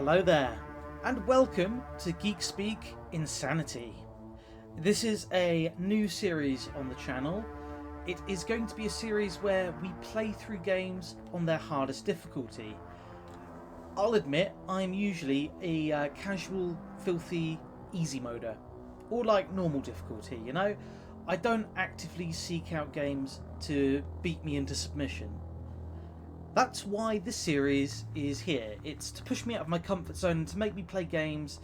Hello there, and welcome to Geek Speak Insanity. This is a new series on the channel. It is going to be a series where we play through games on their hardest difficulty. I'll admit, I'm usually a casual, filthy, easy moder, or like normal difficulty, you know? I don't actively seek out games to beat me into submission. That's why this series is here. It's to push me out of my comfort zone and to make me play games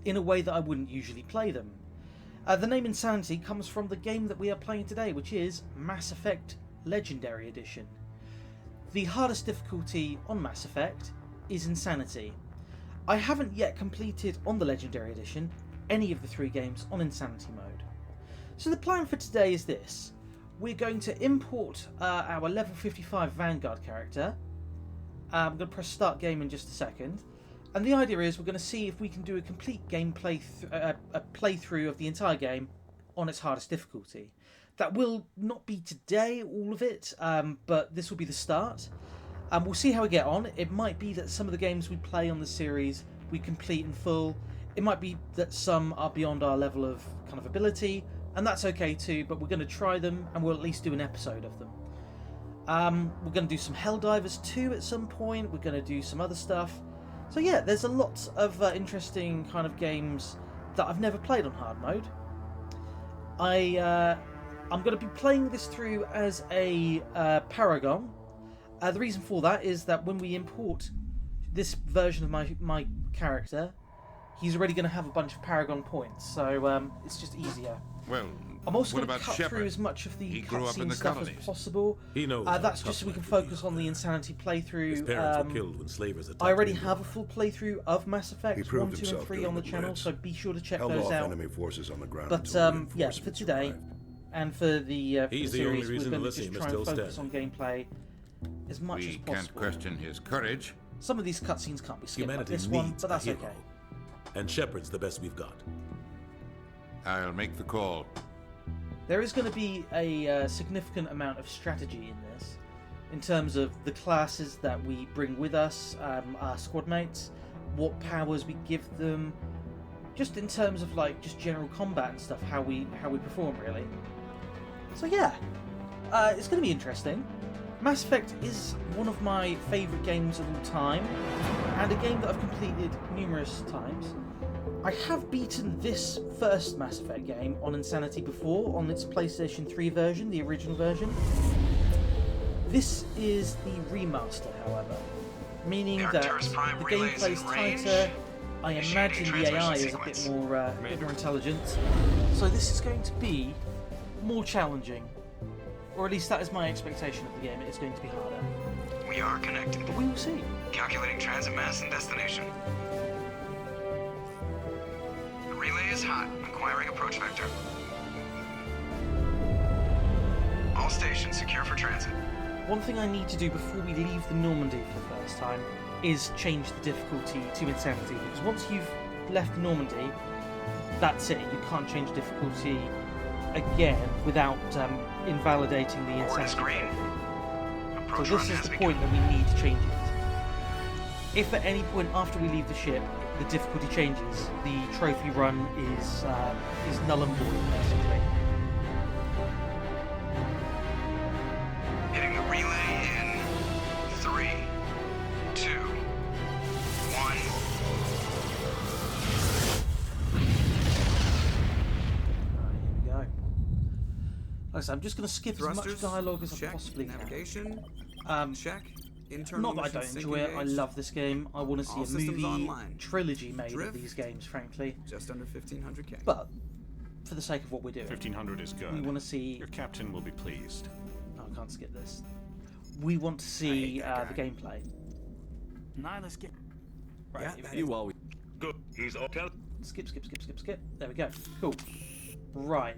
in a way that I wouldn't usually play them. The name Insanity comes from the game that we are playing today, which is Mass Effect Legendary Edition. The hardest difficulty on Mass Effect is Insanity. I haven't yet completed on the Legendary Edition any of the 3 games on Insanity mode. So the plan for today is this. We're going to import our level 55 Vanguard character. I'm going to press start game in just a second. And the idea is we're going to see if we can do a complete gameplay, a playthrough of the entire game on its hardest difficulty. That will not be today, all of it, but this will be the start. We'll see how we get on. It might be that some of the games we play on the series we complete in full. It might be that some are beyond our level of kind of ability, and that's okay too, but we're going to try them and we'll at least do an episode of them. We're going to do some Helldivers 2 at some point. We're going to do some other stuff. So yeah, there's a lot of interesting kind of games that I've never played on hard mode. I'm going to be playing this through as a Paragon. The reason for that is that when we import this version of my character, he's already going to have a bunch of Paragon points, so it's just easier. Well, I'm also what going to about cut Shepard? through as much of the He grew up in cutscene the stuff colonies. as possible. He knows. That's just so we can focus on the Insanity playthrough. His parents were killed when slavers attacked I already England. have a full playthrough of Mass Effect 1, 2 and himself 3 during on the the channel, Blitz. so be sure to check Held those off out. enemy forces on the ground But until yeah, for reinforcements today arrived. and for the He's for the only series, reason we're going to just Elysium is try and still focus on gameplay as much as We possible. can't question his courage. Some of these cutscenes can't be skipped like Humanity this one, needs but that's a hero. okay. And Shepard's the best we've got. I'll make the call. There is going to be a significant amount of strategy in this, in terms of the classes that we bring with us, our squad mates, what powers we give them, just in terms of like just general combat and stuff, how we perform really. So yeah, it's going to be interesting. Mass Effect is one of my favourite games of all time, and a game that I've completed numerous times. I have beaten this first Mass Effect game on Insanity before, on its PlayStation 3 version, the original version. This is the remaster, however, meaning that the gameplay's tighter. I imagine the AI is a bit more intelligent, so this is going to be more challenging, or at least that is my expectation of the game. It is going to be harder, We are connected. but we will see. Calculating transit mass and destination. The relay is hot. Acquiring approach vector. All stations secure for transit. One thing I need to do before we leave the Normandy for the first time is change the difficulty to Insanity, because once you've left Normandy, that's it. You can't change difficulty again without invalidating the Board is Insanity. green. So Approach this run is has the begun. point that we need to change it. If at any point after we leave the ship the difficulty changes, the trophy run is null and void, basically. Hitting the relay in 3, 2, 1. Alright, here we go. Like I said, I'm just going to skip as much Thrusters, dialogue as I check. possibly can. Navigation, check. Not Internal that I don't mission enjoy it, I engaged. love this game. I want to see All a systems movie online. trilogy made Drift. of these games, frankly. Just under 1500K. But for the sake of what we're doing, 1500 is good. we want to see. Your captain will be pleased. Oh, I can't skip this. We want to see that the guy. gameplay. Now let's get. Right, Yeah, here we that go. you always. Good. He's hotel. Skip. There we go. Cool. Right.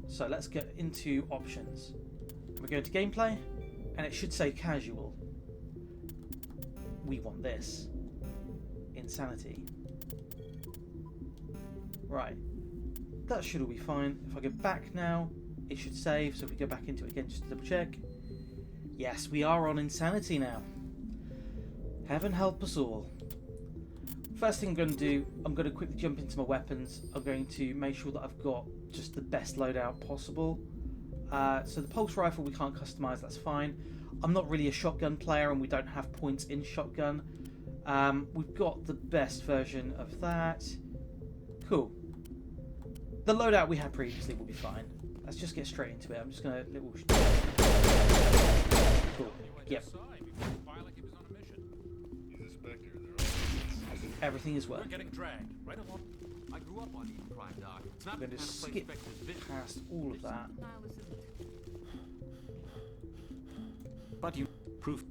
So let's get into options. We're going to gameplay, and it should say casual. We want this. Insanity. Right. That should all be fine. If I go back now, it should save. So if we go back into it again just to double check. Yes, we are on Insanity now. Heaven help us all. First thing I'm going to do, I'm going to quickly jump into my weapons. I'm going to make sure that I've got just the best loadout possible. So the pulse rifle we can't customize, that's fine. I'm not really a shotgun player and we don't have points in shotgun. We've got the best version of that. Cool. The loadout we had previously will be fine. Let's just get straight into it. I'm just going to... Cool. Yep. Everything is well. We're getting dragged right along. I grew up on Eden Prime, Doc. It's not I'm going to skip past all of that. But you proof.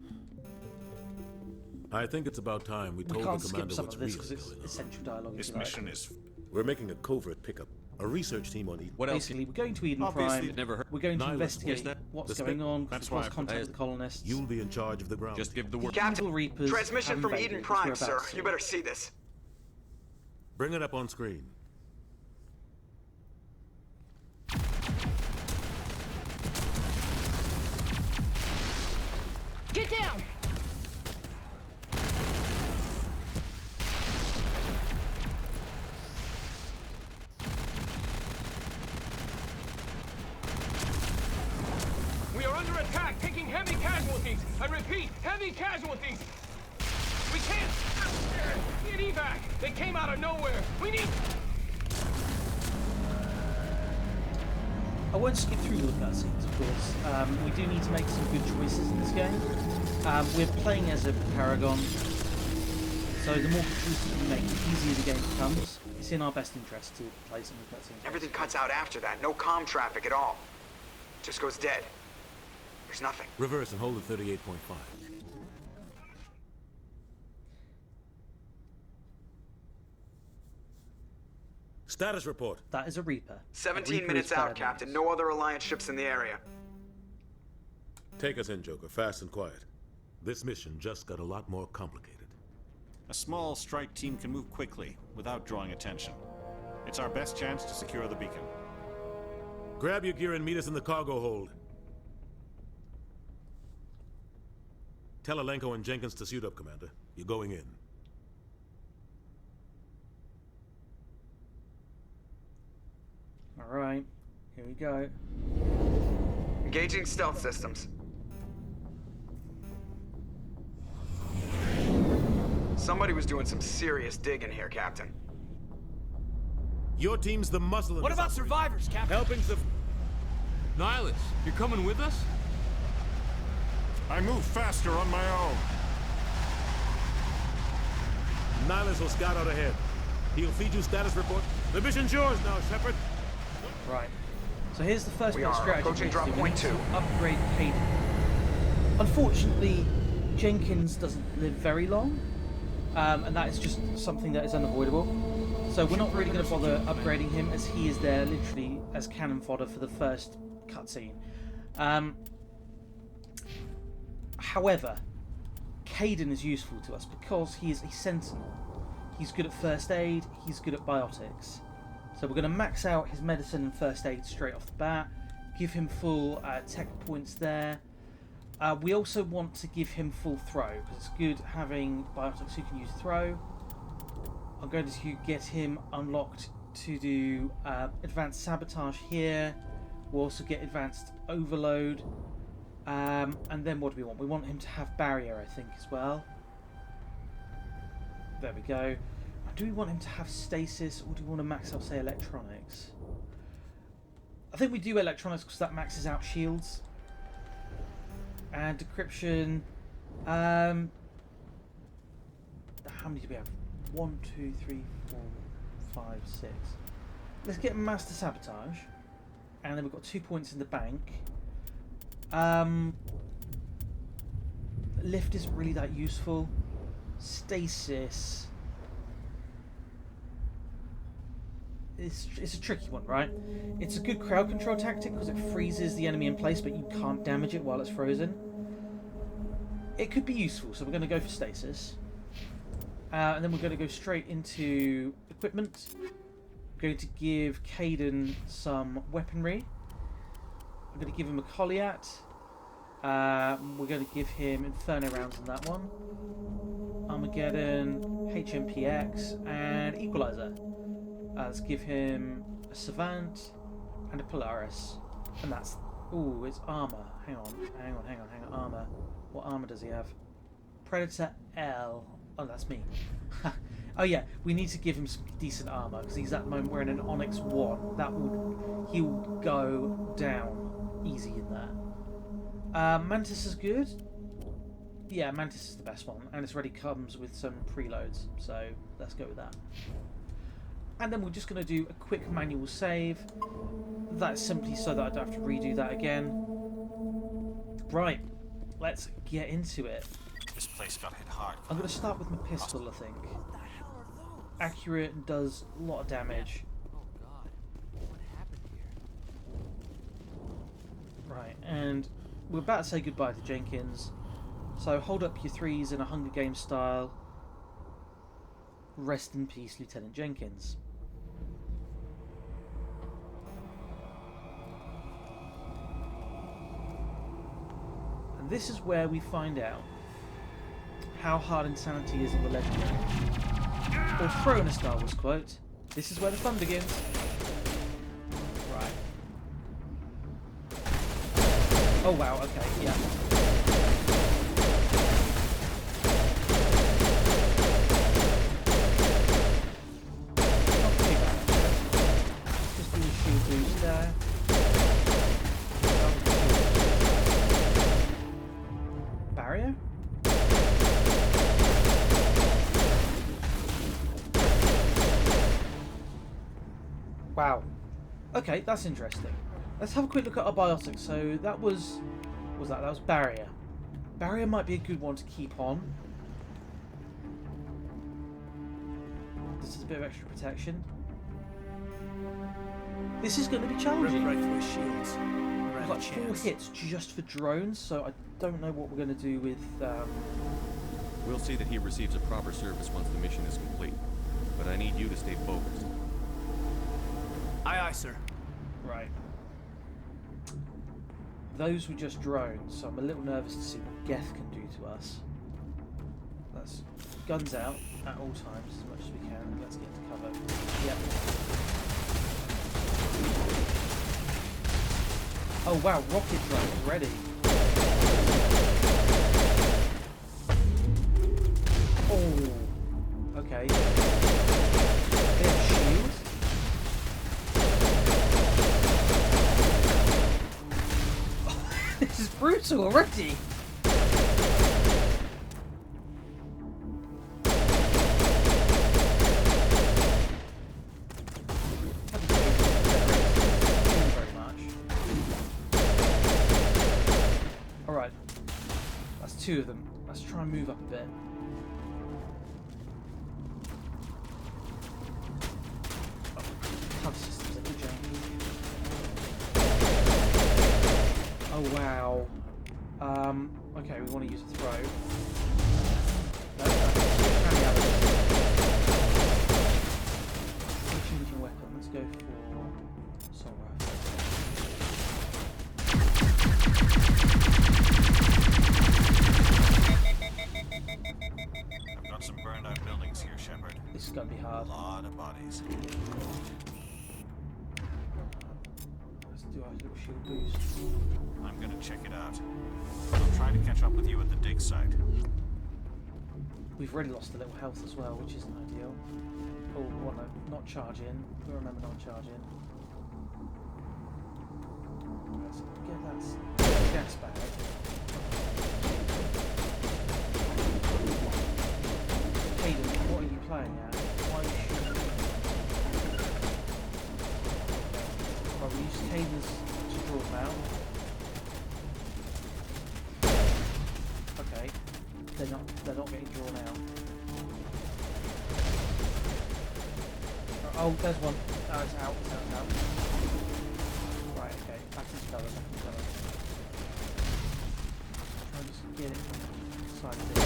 I think it's about time we We told can't the skip commander some what's of this really because it's going on. essential dialogue. This if you like. mission is. We're making a covert pickup. A research team on Eden. What else? Basically, we're going to Eden Obviously, Prime. never heard. We're going to Nihilus, investigate what's that? what's The going on. That's We've lost why I- contact with the colonists. You'll be in charge of the ground. Just give the word. Captain, Evil Reapers transmission have from invaded, Eden as we're Prime, about sir. to see. You better see this. Bring it up on screen. Get down! We are under attack, taking heavy casualties. I repeat, heavy casualties. We can't get evac. They came out of nowhere. We need. I won't skip through the cutscenes, of course. We do need to make some good choices in this game. We're playing as a Paragon, so the more choices we make, the easier the game becomes. It's in our best interest to play some of the cutscenes. Everything cuts out after that. No comm traffic at all. Just goes dead. There's nothing. Reverse and hold at 38.5. Status report. That is a Reaper. 17 A Reaper minutes is out, 5 Captain. minutes. No other Alliance ships in the area. Take us in, Joker. Fast and quiet. This mission just got a lot more complicated. A small strike team can move quickly without drawing attention. It's our best chance to secure the beacon. Grab your gear and meet us in the cargo hold. Tell Alenko and Jenkins to suit up, Commander. You're going in. Alright, here we go. Engaging stealth systems. Somebody was doing some serious digging here, Captain. Your team's the muscle in What this about operation. survivors, Captain? Helping the... Nihilus, you're coming with us? I move faster on my own. Nihilus will scout out ahead. He'll feed you status report. The mission's yours now, Shepard. Right. So here's the first We bit of are strategy. approaching drop We point need to 2. upgrade Caden. Unfortunately, Jenkins doesn't live very long, and that is just something that is unavoidable. So we're not really going to bother upgrading him, as he is there literally as cannon fodder for the first cutscene. However, Caden is useful to us because he is a sentinel. He's good at first aid, he's good at biotics. So we're going to max out his medicine and first aid straight off the bat, give him full tech points there. We also want to give him full throw, because it's good having biotics who can use throw. I'm going to get him unlocked to do advanced sabotage here. We'll also get advanced overload. And then what do we want? We want him to have barrier, I think, as well. There we go. Now, do we want him to have stasis, or do we want to max out, say, electronics? I think we do electronics because that maxes out shields. And decryption. How many do we have? 1, 2, 3, 4, 5, 6. Let's get master sabotage. And then we've got 2 points in the bank. Lift isn't really that useful. Stasis. It's a tricky one, right? It's a good crowd control tactic because it freezes the enemy in place, but you can't damage it while it's frozen. It could be useful, so we're going to go for stasis. And then we're going to go straight into equipment. We're going to give Caden some weaponry. I'm going to give him a Colliat. We're going to give him Inferno rounds in that one. Armageddon, HMPX, and Equalizer. Let's give him a Savant and a Polaris. And that's... Ooh, it's armor. Hang on. Armor. What armor does he have? Predator L. Oh, that's me. Oh yeah, we need to give him some decent armor, because he's at the moment wearing an Onyx 1. He will go down easy in that. Mantis is good. Yeah, Mantis is the best one, and it's already comes with some preloads, so let's go with that. And then we're just going to do a quick manual save. That's simply so that I don't have to redo that again. Right, let's get into it. This place got hit hard. I'm going to start with my pistol, I think. Accurate and does a lot of damage. Oh God, what happened here? Right, and we're about to say goodbye to Jenkins. So hold up your threes in a Hunger Games style. Rest in peace, Lieutenant Jenkins. And this is where we find out how hard insanity is in the Legendary. Or throw in a Star Wars quote, this is where the fun begins. Right. Oh wow, okay, yeah. Not too bad, actually. Just do a shield boost there. Barrier? Wow. Okay, that's interesting. Let's have a quick look at our biotics. So that was... What was that? That was Barrier. Barrier might be a good one to keep on. This is a bit of extra protection. This is going to be challenging. Right for his shields. We've got 4 hits just for drones, so I don't know what we're going to do with... We'll see that he receives a proper service once the mission is complete. But I need you to stay focused. Aye, aye, sir. Right. Those were just drones, so I'm a little nervous to see what Geth can do to us. Let's guns out at all times as much as we can. Let's get into cover. Yep. Oh wow, rocket drone ready. Oh, okay. They have shields. This is brutal already. Very much. All right, that's 2 of them. Let's try and move up a bit. Oh, systems are good, oh wow. Okay, we want to use a throw. No, changing weapon. Let's go for assault rifle. Got some burned out buildings here, Shepard. This is gonna be hard. A lot of bodies. Let's do our little shield boost. I'm gonna check it out. I'll try to catch up with you at the dig site. We've already lost a little health as well, which isn't ideal. Oh, well, no, not charge in. We'll remember not charge in. Let's get that gas back. Hayden, what are you playing at? Why are you shooting? Well, we use Hayden's to draw them out. Okay. They're not getting drawn out. Oh, there's one. Oh, it's out. It's out. Right, okay. Back into cover. Try and just get it inside of this.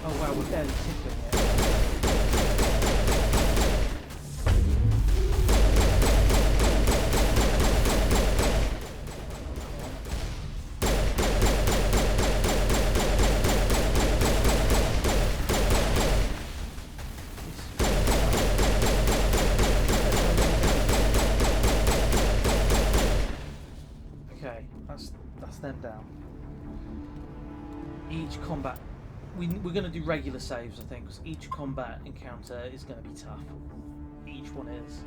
Oh wow, we're barely tickling it. each combat... We're going to do regular saves, I think, because each combat encounter is going to be tough. Each one is.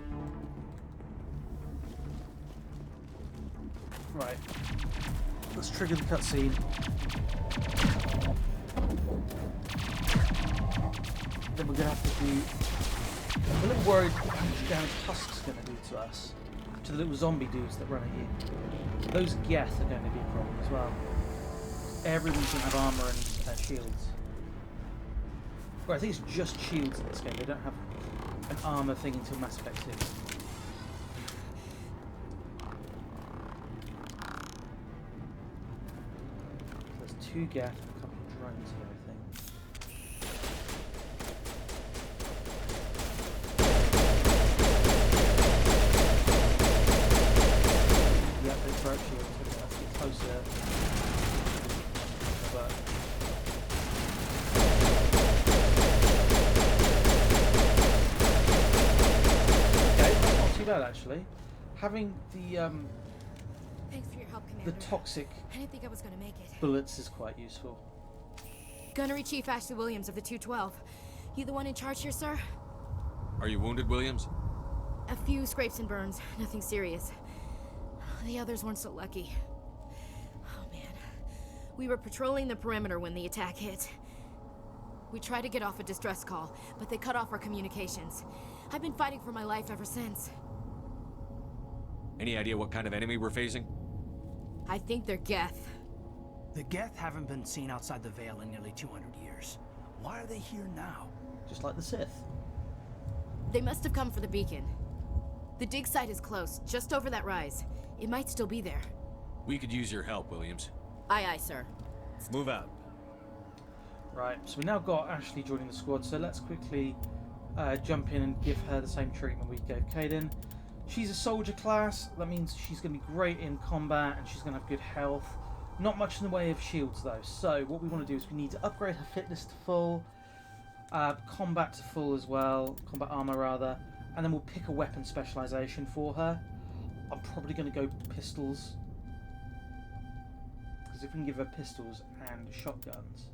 Right. Let's trigger the cutscene. Then we're going to have to do... I'm a little worried how much damage Husk's going to do to us. To the little zombie dudes that run at you. Those Geth are going to be a problem as well. Everyone's going to have armour and shields. Well, I think it's just shields in this game. They don't have an armour thing until Mass Effect 2. There's 2 Geth and a couple of drones here, I think. Yep, they throw out shields. Okay, let's get closer. But okay, that's not too bad actually. Having the Thanks for your help, Commander. toxic I didn't think I was gonna make it. bullets is quite useful. Gunnery Chief Ashley Williams of the 212. You the one in charge here, sir? Are you wounded, Williams? A few scrapes and burns, nothing serious. The others weren't so lucky. Oh man. We were patrolling the perimeter when the attack hit. We tried to get off a distress call, but they cut off our communications. I've been fighting for my life ever since. Any idea what kind of enemy we're facing? I think they're Geth. The Geth haven't been seen outside the Veil in nearly 200 years. Why are they here now? Just like the Sith. They must have come for the beacon. The dig site is close, just over that rise. It might still be there. We could use your help, Williams. Aye, aye, sir. Move out. Right, so we now got Ashley joining the squad, so let's quickly jump in and give her the same treatment we gave Caden. She's a soldier class, that means she's going to be great in combat and she's going to have good health. Not much in the way of shields though, so what we want to do is we need to upgrade her fitness to full, combat to full as well, combat armor rather, and then we'll pick a weapon specialization for her. I'm probably going to go pistols, because if we can give her pistols and shotguns.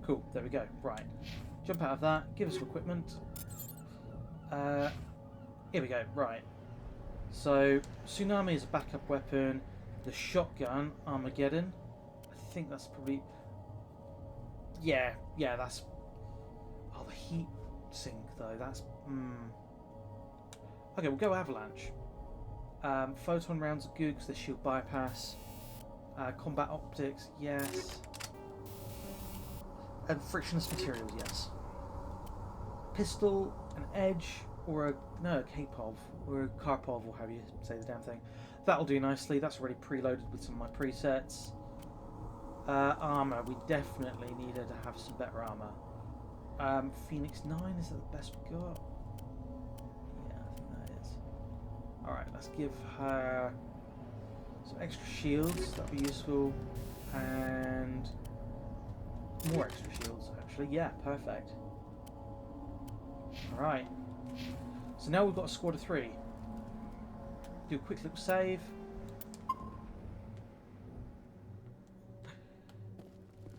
Cool, there we go. Right, jump out of that, give us some equipment. Here we go, right. So, Tsunami is a backup weapon. The shotgun, Armageddon. I think that's probably... Yeah, that's... Oh, the heat sink, though. That's... Okay, we'll go Avalanche. Photon rounds are good because they shield bypass. Combat optics, yes. And frictionless materials, yes. Pistol, an edge, or a K-Pov, or a Karpov, or however you say the damn thing. That'll do nicely. That's already preloaded with some of my presets. Armor, we definitely needed to have some better armor. Phoenix 9, is that the best we got? Yeah, I think that is. Alright, let's give her some extra shields, that'll be useful. And more extra shields, actually. Yeah, perfect. Alright. So now we've got a squad of 3. Do a quick little save.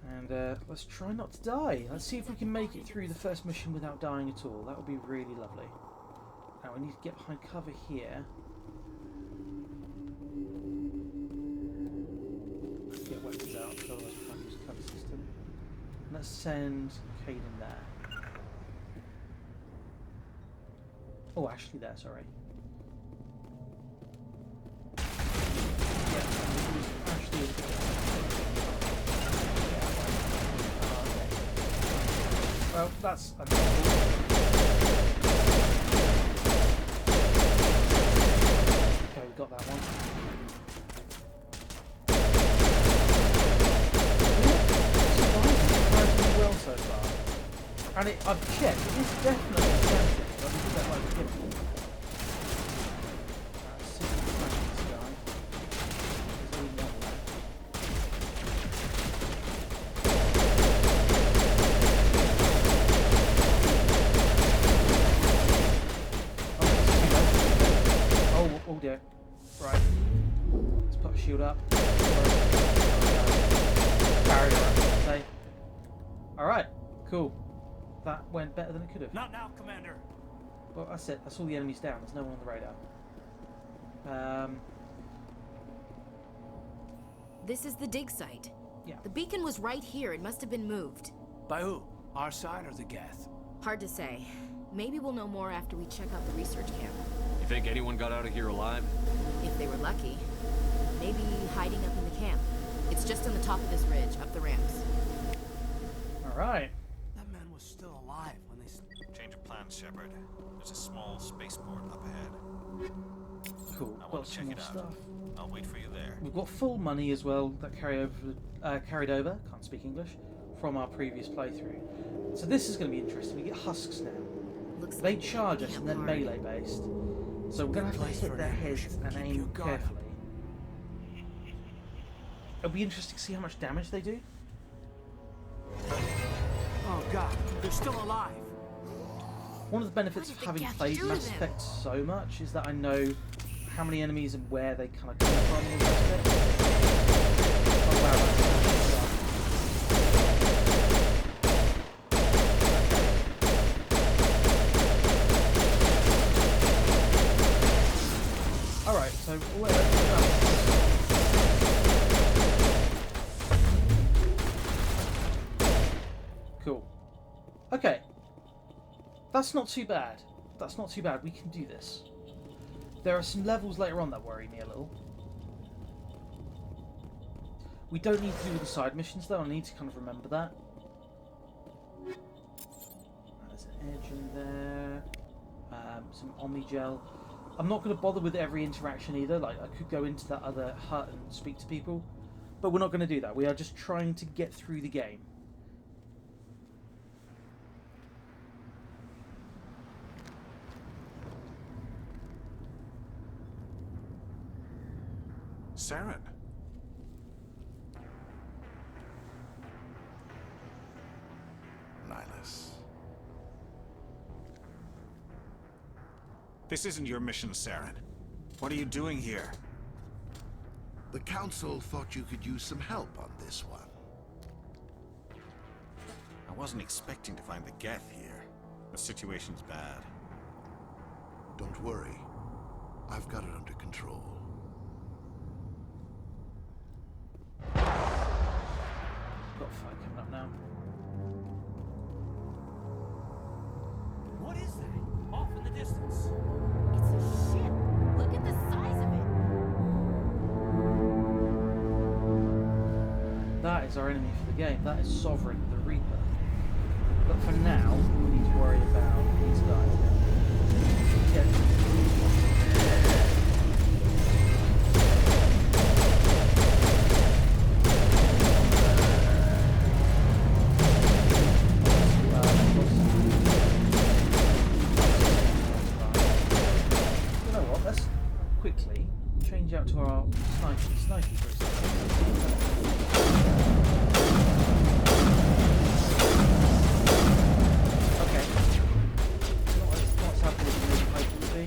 And let's try not to die. Let's see if we can make it through the first mission without dying at all. That would be really lovely. Now we need to get behind cover here. Get weapons out, because otherwise we can't use the cover system. Let's send Caden there. Oh, Ashley there, sorry. Yeah, Ashley is good. Well, that's unhelpful. Okay, we got that one. Surprisingly well so far. And I've checked, it is definitely expensive. I mean, that like a gift. See if we can smash this guy. There's only one left. Oh, Oh dear. Right. Let's put a shield up. Barrier, I should say. Alright, cool. That went better than it could have. Not now, Commander. Well, that's it. That's all the enemies down. There's no one on the radar. This is the dig site. Yeah. The beacon was right here. It must have been moved. By who? Our side or the Geth? Hard to say. Maybe we'll know more after we check out the research camp. You think anyone got out of here alive? If they were lucky. Maybe hiding up in the camp. It's just on the top of this ridge, up the ramps. Alright. That man was still alive when they... Change of plans, Shepard. There's a small spaceport up ahead. Cool. I Got want to some check more it out. stuff. I'll wait for you there. We've got full money as well that carried over, can't speak English, from our previous playthrough. So this is going to be interesting. We get husks now. Looks They like charge us and they're melee based. So we're going to have to hit their heads and aim carefully. It'll be interesting to see how much damage they do. Oh god, they're still alive. One of the benefits of having played Mass Effect so much is that I know how many enemies and where they kind of come from in Mass Effect. Oh wow, that's alright, so let's cool. Okay. That's not too bad. That's not too bad. We can do this. There are some levels later on that worry me a little. We don't need to do the side missions though. I need to kind of remember that. There's an edge in there. Some Omnigel. I'm not going to bother with every interaction either. Like, I could go into that other hut and speak to people. But we're not going to do that. We are just trying to get through the game. Saren. Nihilus. This isn't your mission, Saren. What are you doing here? The Council thought you could use some help on this one. I wasn't expecting to find the Geth here. The situation's bad. Don't worry. I've got it under control. Got a fight coming up now. What is that? Off in the distance. It's a ship. Look at the size of it. That is our enemy for the game. That is Sovereign, the Reaper. But for now, we need to worry about these guys. Yeah. You know what? Let's quickly change out to our sniping for a second. Okay. Not as happy as we really hoped it would be.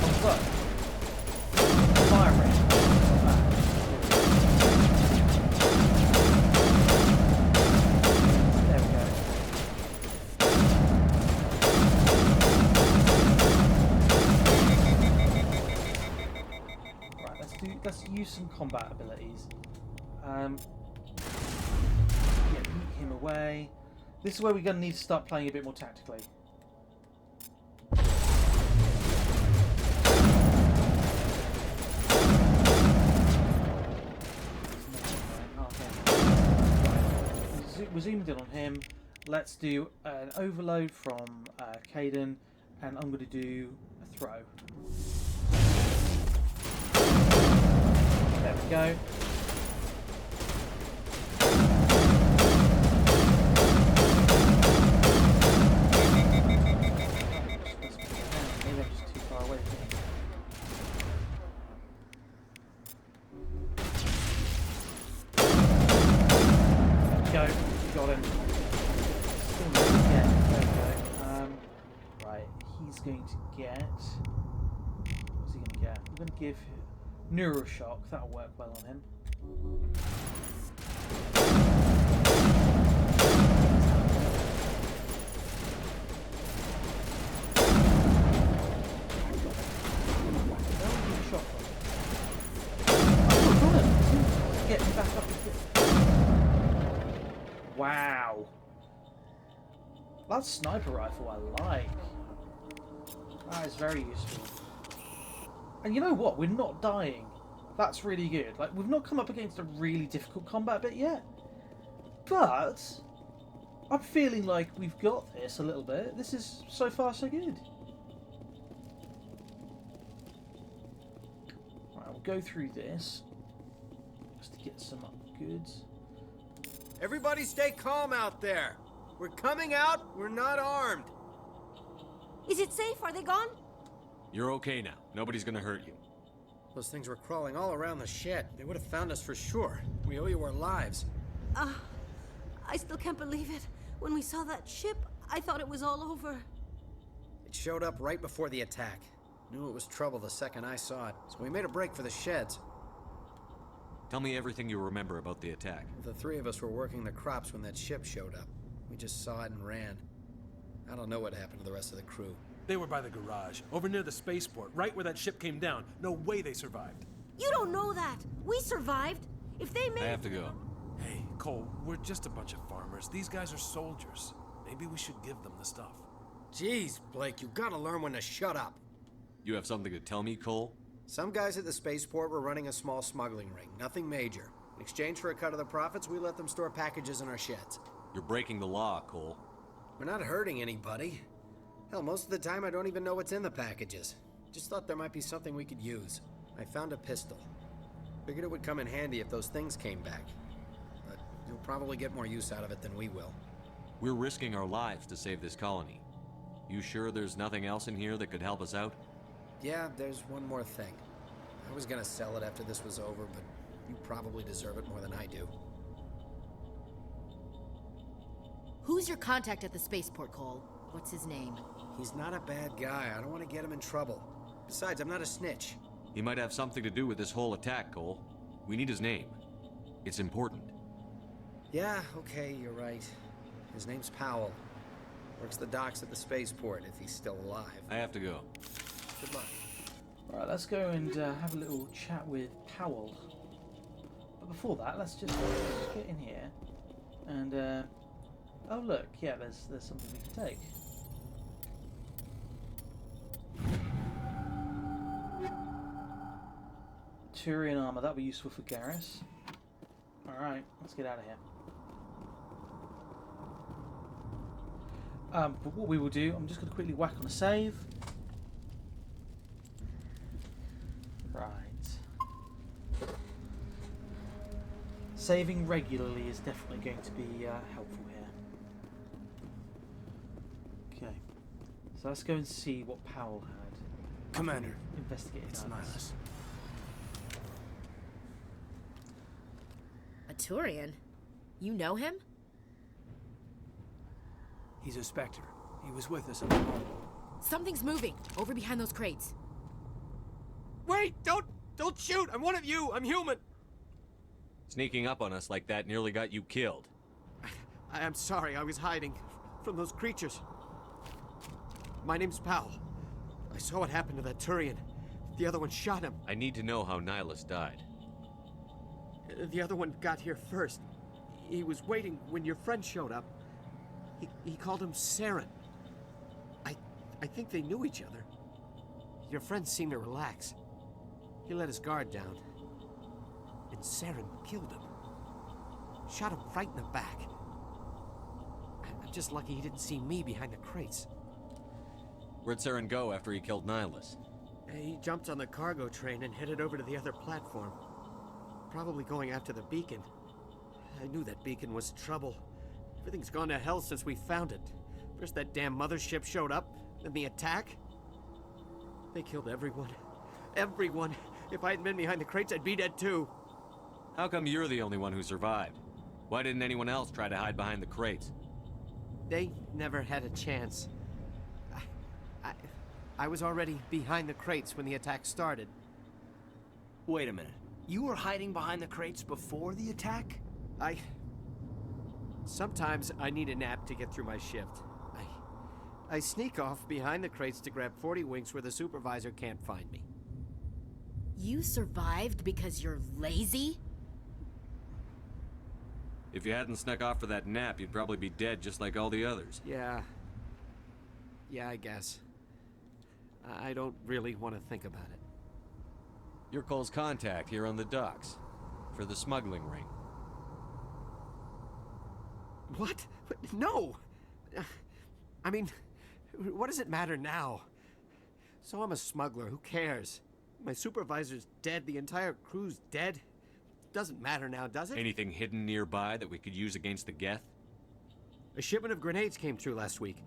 Oh, look. Fire rate. There we go. Right, let's use some combat abilities. Yeah, beat him away. This is where we're going to need to start playing a bit more tactically. We're zoomed in on him. Let's do an overload from Caden, and I'm going to do a throw. There we go. Maybe I'm just too far away from him. going to get... What's he going to get? I'm going to give Neuroshock. That'll work well on him. Get me back up. Wow. That sniper rifle I like. That is very useful. And you know what? We're not dying. That's really good. Like, we've not come up against a really difficult combat bit yet. But I'm feeling like we've got this a little bit. This is so far so good. Right, we'll go through this just to get some goods. Everybody stay calm out there. We're coming out. We're not armed. Is it safe? Are they gone? You're okay now. Nobody's gonna hurt you. Those things were crawling all around the shed. They would have found us for sure. We owe you our lives. I still can't believe it. When we saw that ship, I thought it was all over. It showed up right before the attack. Knew it was trouble the second I saw it, so we made a break for the sheds. Tell me everything you remember about the attack. The three of us were working the crops when that ship showed up. We just saw it and ran. I don't know what happened to the rest of the crew. They were by the garage, over near the spaceport, right where that ship came down. No way they survived. You don't know that. We survived. If they made... I have to go. Hey, Cole, we're just a bunch of farmers. These guys are soldiers. Maybe we should give them the stuff. Jeez, Blake, you gotta learn when to shut up. You have something to tell me, Cole? Some guys at the spaceport were running a small smuggling ring, nothing major. In exchange for a cut of the profits, we let them store packages in our sheds. You're breaking the law, Cole. We're not hurting anybody. Hell, most of the time I don't even know what's in the packages. Just thought there might be something we could use. I found a pistol. Figured it would come in handy if those things came back. But you'll probably get more use out of it than we will. We're risking our lives to save this colony. You sure there's nothing else in here that could help us out? Yeah, there's one more thing. I was gonna sell it after this was over, but you probably deserve it more than I do. Who's your contact at the spaceport, Cole? What's his name? He's not a bad guy. I don't want to get him in trouble. Besides, I'm not a snitch. He might have something to do with this whole attack, Cole. We need his name. It's important. Yeah, okay, you're right. His name's Powell. Works the docks at the spaceport, if he's still alive. I have to go. Good luck. Right, let's go and have a little chat with Powell. But before that, let's just get in here. And, oh look, yeah, there's something we can take. Turian armor, that'll be useful for Garrus. Alright, let's get out of here. But what we will do, I'm just going to quickly whack on a save. Right. Saving regularly is definitely going to be helpful here. Okay. So let's go and see what Powell had. Commander, Investigate it's Nihilus. A Turian? You know him? He's a Spectre. He was with us at the moment. Something's moving over behind those crates. Wait! Don't shoot! I'm one of you! I'm human! Sneaking up on us like that nearly got you killed. I'm sorry, I was hiding from those creatures. My name's Powell. I saw what happened to that Turian. The other one shot him. I need to know how Nihilus died. The other one got here first. He was waiting when your friend showed up. He called him Saren. I think they knew each other. Your friend seemed to relax. He let his guard down. And Saren killed him. Shot him right in the back. I'm just lucky he didn't see me behind the crates. Where'd Saren go after he killed Nihilus? He jumped on the cargo train and headed over to the other platform. Probably going after the beacon. I knew that beacon was trouble. Everything's gone to hell since we found it. First that damn mothership showed up, then the attack. They killed everyone. Everyone. If I hadn't been behind the crates, I'd be dead too. How come you're the only one who survived? Why didn't anyone else try to hide behind the crates? They never had a chance. I was already behind the crates when the attack started. Wait a minute. You were hiding behind the crates before the attack? Sometimes I need a nap to get through my shift. I sneak off behind the crates to grab 40 winks where the supervisor can't find me. You survived because you're lazy? If you hadn't snuck off for that nap, you'd probably be dead just like all the others. Yeah, I guess. I don't really want to think about it. You're Cole's contact here on the docks for the smuggling ring. What? No! I mean, what does it matter now? So I'm a smuggler, who cares? My supervisor's dead, the entire crew's dead. Doesn't matter now, does it? Anything hidden nearby that we could use against the Geth? A shipment of grenades came through last week.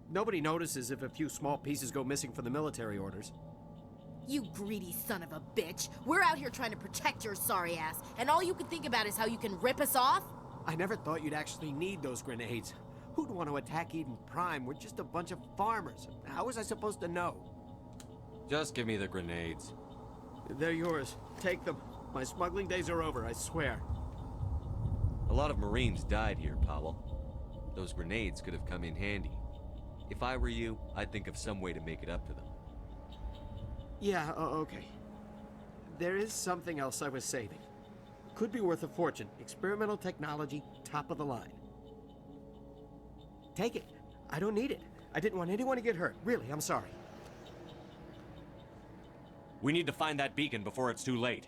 Nobody notices if a few small pieces go missing from the military orders. You greedy son of a bitch. We're out here trying to protect your sorry ass, and all you can think about is how you can rip us off? I never thought you'd actually need those grenades. Who'd want to attack Eden Prime? We're just a bunch of farmers. How was I supposed to know? Just give me the grenades. They're yours. Take them. My smuggling days are over, I swear. A lot of Marines died here, Powell. Those grenades could have come in handy. If I were you, I'd think of some way to make it up to them. Yeah, okay. There is something else I was saving. Could be worth a fortune. Experimental technology, top of the line. Take it. I don't need it. I didn't want anyone to get hurt. Really, I'm sorry. We need to find that beacon before it's too late.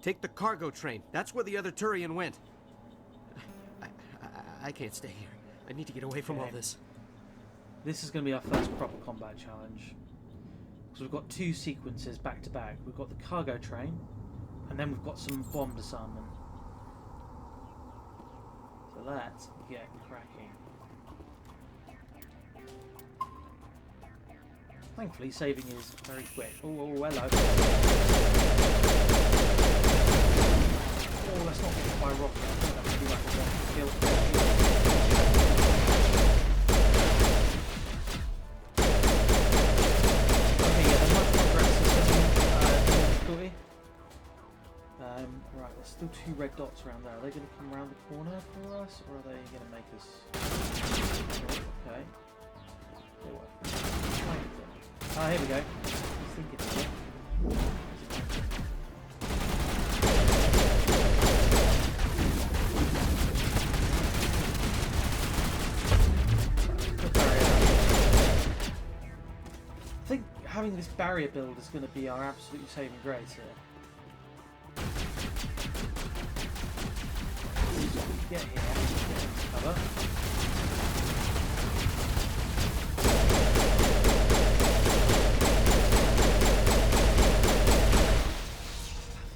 Take the cargo train. That's where the other Turian went. I can't stay here. I need to get away from all this. This is going to be our first proper combat challenge. Because we've got two sequences back to back. We've got the cargo train, and then we've got some bomb disarmament. So let's get cracking. Thankfully, saving is very quick. Oh, hello. Oh, let's not get hit by a rocket. I think that would be like a rocket kill. Okay, yeah, they're much more aggressive than difficulty. Right, there's still two red dots around there. Are they going to come around the corner for us, or are they going to make us... Okay. Ah, here we go. I was thinking of it. I think having this barrier build is going to be our absolute saving grace here. Get here, get cover.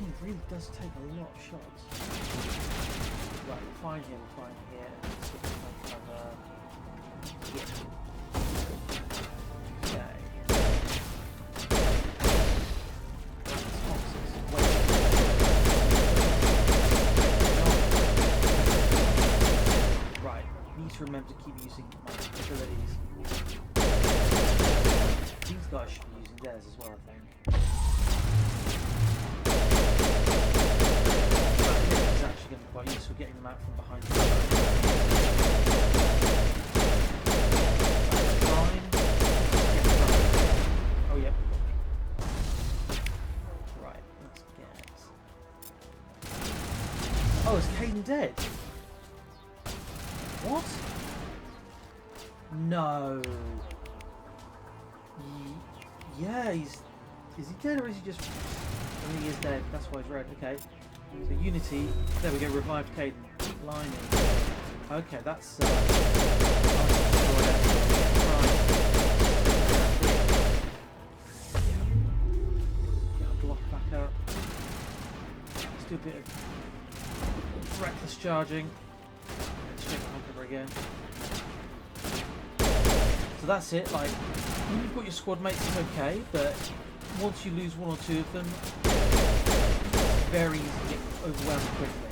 It really does take a lot of shots. Right, we're fine here, we're fine here. Let's see if we can cover. Yeah. Right, need to remember to keep using my abilities. These guys should be using theirs as well, I think. Is actually going to be quite useful getting them out from behind the Oh yep. Right, let's get... Oh, is Caden dead? What? No. Yeah, he's... Is he dead or is he just... Oh, he is dead. That's why he's red. Okay. So Unity... There we go. Revived Caden. Lining. Okay, that's... Block back up. Let's do a bit of reckless charging. Straight back over again. So that's it. Like, when you've got your squad mates, it's okay, but once you lose one or two of them, it's very easy to get overwhelmed quickly.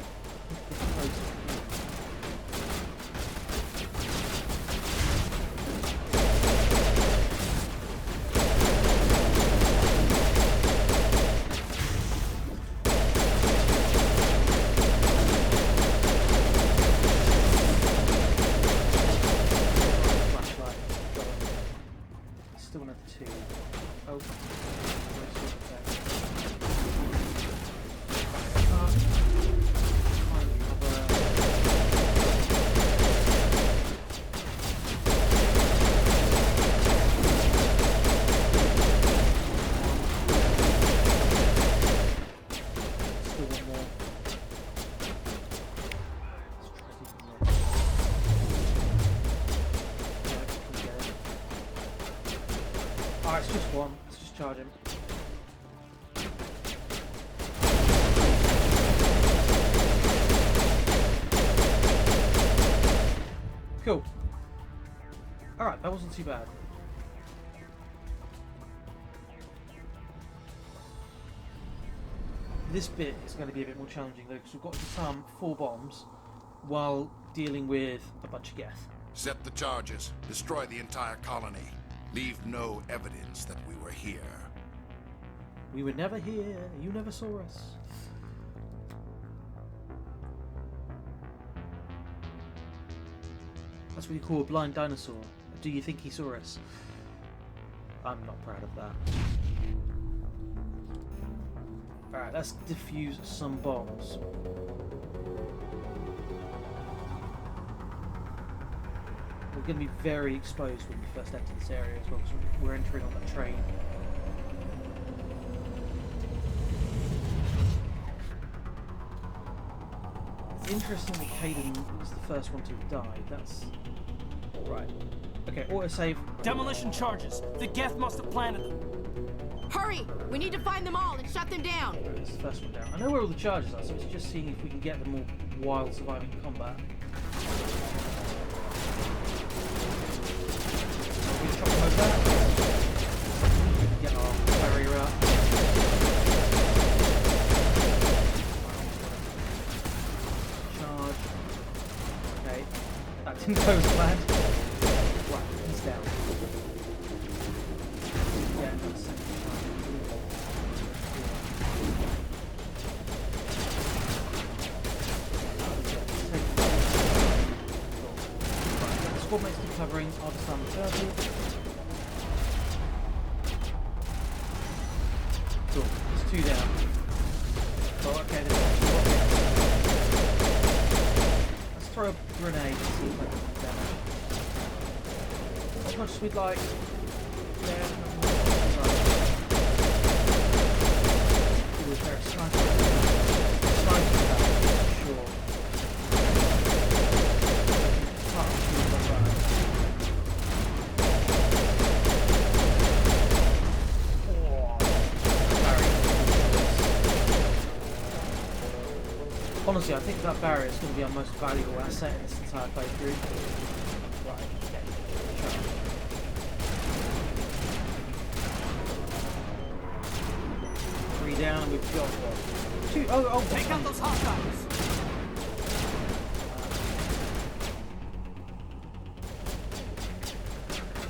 charge him. Cool. Alright, that wasn't too bad. This bit is going to be a bit more challenging though, because we've got to disarm 4 bombs while dealing with a bunch of Geth. Set the charges. Destroy the entire colony. Leave no evidence that we were here. We were never here. You never saw us. That's what you call a blind dinosaur. Do you think he saw us? I'm not proud of that. Alright, let's defuse some bombs. We're going to be very exposed when we first enter this area as well, because we're entering on that train. It's interesting that Caden was the first one to have died. That's... right. Okay, autosave. Demolition charges. The Geth must have planted them. Hurry! We need to find them all and shut them down. It's the first one down. I know where all the charges are, so it's just seeing if we can get them all while surviving combat. We chop them over. Get our barrier up. Charge. Okay, that didn't go as planned. Right, he's down. Yeah, that's second time. Squad mates keep covering, I'll disarm the turtle. Cool, there's 2 down. Oh, okay, there's 2 up here. Let's throw a grenade and see if I can do damage. As much as we'd like. Yeah, it was very sniper. Sniper, sure. Honestly, I think that barrier is going to be our most valuable asset in this entire playthrough. Right, okay. Charge. 3 down, and we've got what? 2. Oh, take out those hostiles!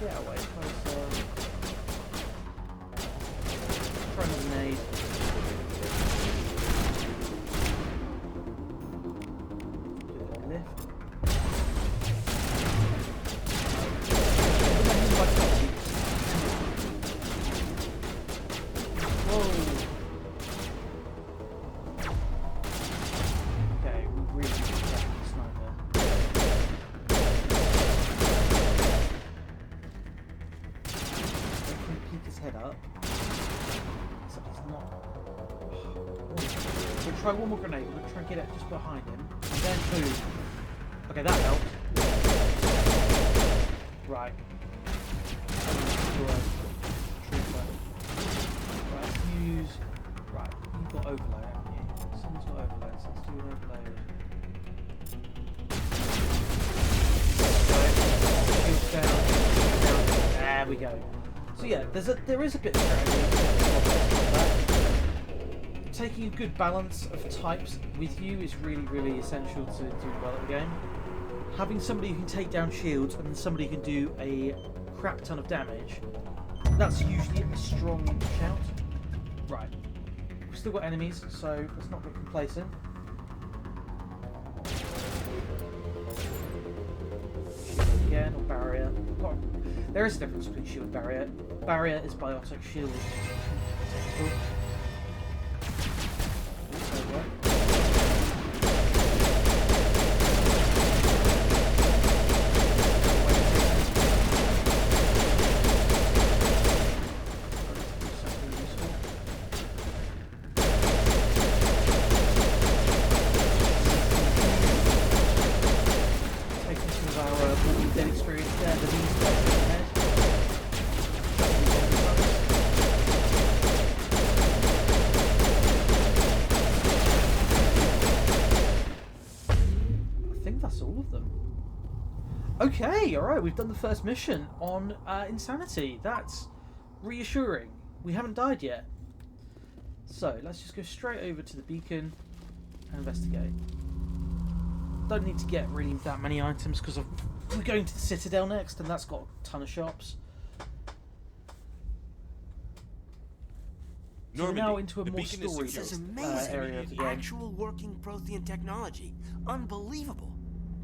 Get away closer. Try and grenade. Lift. Whoa. Okay, we really need to get the sniper. Peek his head up. Except he's not. We'll try one more grenade. We'll try and get it just behind him. And then boom. Okay, that helped. Right. Right, let's use... Right, you've got overlay, haven't you? Someone's got overlay, so let's do an overlay. Shields down. There we go. So yeah, there is a bit of strategy. Taking a good balance of types with you is really, really essential to do well at the game. Having somebody who can take down shields and then somebody who can do a crap ton of damage, that's usually a strong shout. Right. We've still got enemies, so let's not get complacent. Shield again, or barrier. There is a difference between shield and barrier. Barrier is biotic, shield is technical. Okay, alright, we've done the first mission on Insanity. That's reassuring. We haven't died yet. So, let's just go straight over to the beacon and investigate. Don't need to get really that many items because we're going to the Citadel next, and that's got a ton of shops. So we're now into a more story This is amazing. area of the game. Actual working Prothean technology. Unbelievable.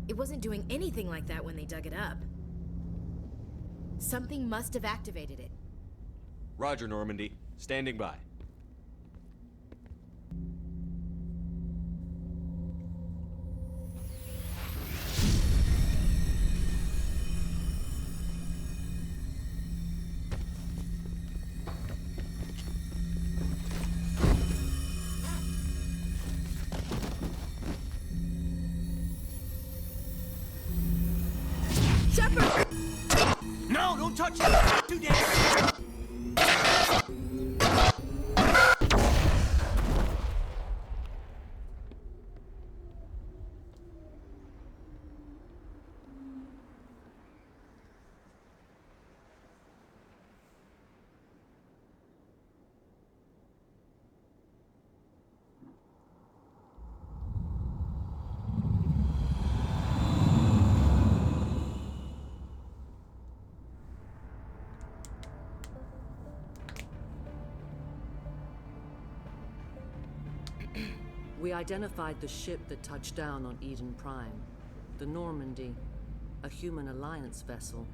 It wasn't doing anything like that when they dug it up. Something must have activated it. Roger, Normandy. Standing by. No, don't touch it! Too dangerous! We identified the ship that touched down on Eden Prime. The Normandy, a human alliance vessel.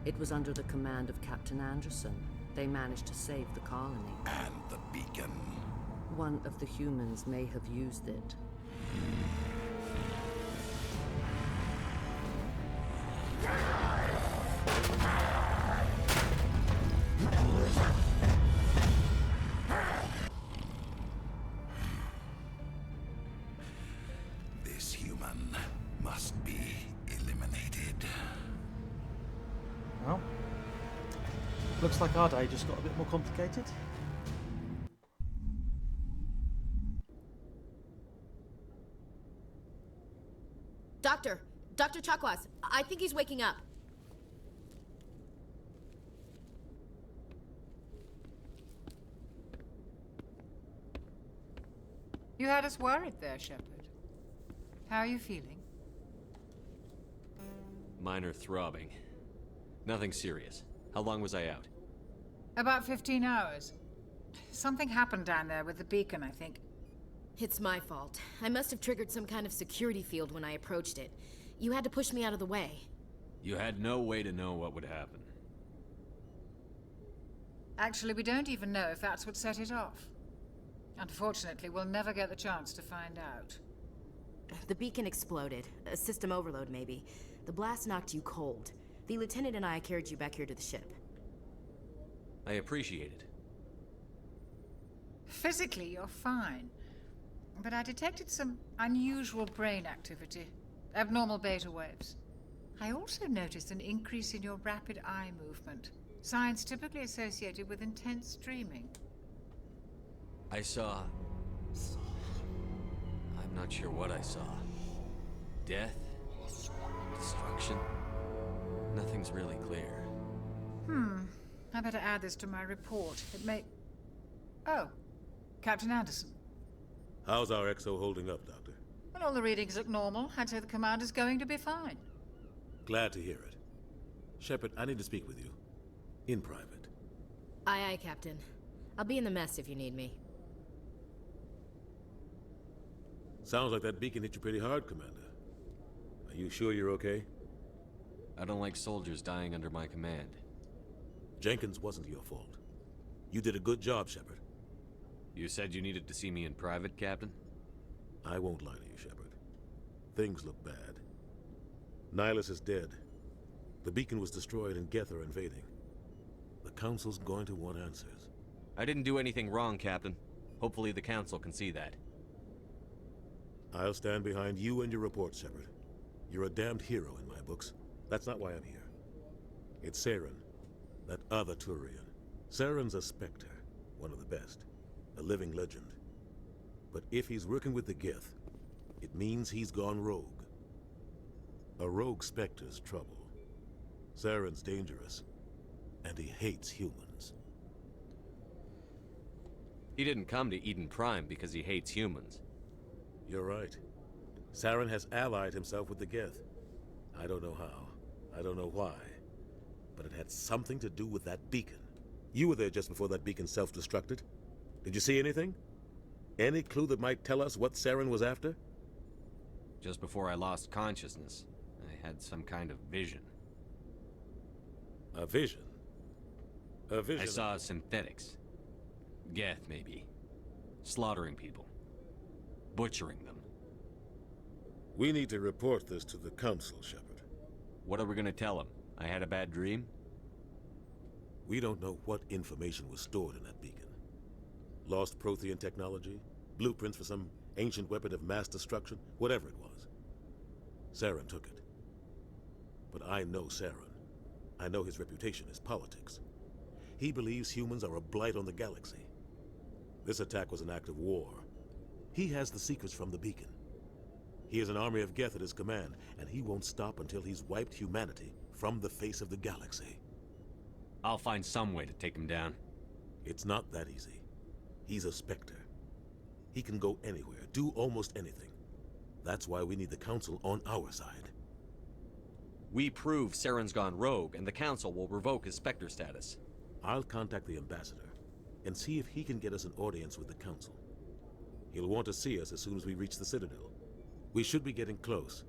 It was under the command of Captain Anderson. They managed to save the colony. And the beacon. One of the humans may have used it. This human must be eliminated. Well, looks like our day just got a bit more complicated. Dr. Chakwas, I think he's waking up. You had us worried there, Shepard. How are you feeling? Minor throbbing. Nothing serious. How long was I out? About 15 hours. Something happened down there with the beacon, I think. It's my fault. I must have triggered some kind of security field when I approached it. You had to push me out of the way. You had no way to know what would happen. Actually, we don't even know if that's what set it off. Unfortunately, we'll never get the chance to find out. The beacon exploded. A system overload, maybe. The blast knocked you cold. The lieutenant and I carried you back here to the ship. I appreciate it. Physically, you're fine. But I detected some unusual brain activity. Abnormal beta waves. I also noticed an increase in your rapid eye movement. Signs typically associated with intense dreaming. I saw... I'm not sure what I saw. Death? Destruction? Nothing's really clear. I better add this to my report. It may... Oh, Captain Anderson. How's our XO holding up, Doctor? Well, all the readings look normal. I'd say the commander's going to be fine. Glad to hear it. Shepard, I need to speak with you. In private. Aye, aye, Captain. I'll be in the mess if you need me. Sounds like that beacon hit you pretty hard, Commander. Are you sure you're okay? I don't like soldiers dying under my command. Jenkins wasn't your fault. You did a good job, Shepard. You said you needed to see me in private, Captain? I won't lie to you, Shepard. Things look bad. Nihilus is dead. The beacon was destroyed and Geth are invading. The Council's going to want answers. I didn't do anything wrong, Captain. Hopefully the Council can see that. I'll stand behind you and your report, Shepard. You're a damned hero in my books. That's not why I'm here. It's Saren, that other Turian. Saren's a Spectre, one of the best. A living legend. But if he's working with the Geth, it means he's gone rogue. A rogue Spectre's trouble. Saren's dangerous, and he hates humans. He didn't come to Eden Prime because he hates humans. You're right. Saren has allied himself with the Geth. I don't know how. I don't know why. But it had something to do with that beacon. You were there just before that beacon self-destructed. Did you see anything? Any clue that might tell us what Saren was after? Just before I lost consciousness, I had some kind of vision. A vision? A vision? I saw synthetics. Geth, maybe. Slaughtering people. Butchering them. We need to report this to the Council, Shepard. What are we gonna tell them? I had a bad dream? We don't know what information was stored in that beacon. Lost Prothean technology? Blueprints for some ancient weapon of mass destruction? Whatever it was. Saren took it. But I know Saren. I know his reputation is politics. He believes humans are a blight on the galaxy. This attack was an act of war. He has the secrets from the beacon. He has an army of Geth at his command, and he won't stop until he's wiped humanity from the face of the galaxy. I'll find some way to take him down. It's not that easy. He's a Spectre. He can go anywhere, do almost anything. That's why we need the Council on our side. We prove Saren's gone rogue, and the Council will revoke his Spectre status. I'll contact the Ambassador and see if he can get us an audience with the Council. He'll want to see us as soon as we reach the Citadel. We should be getting close.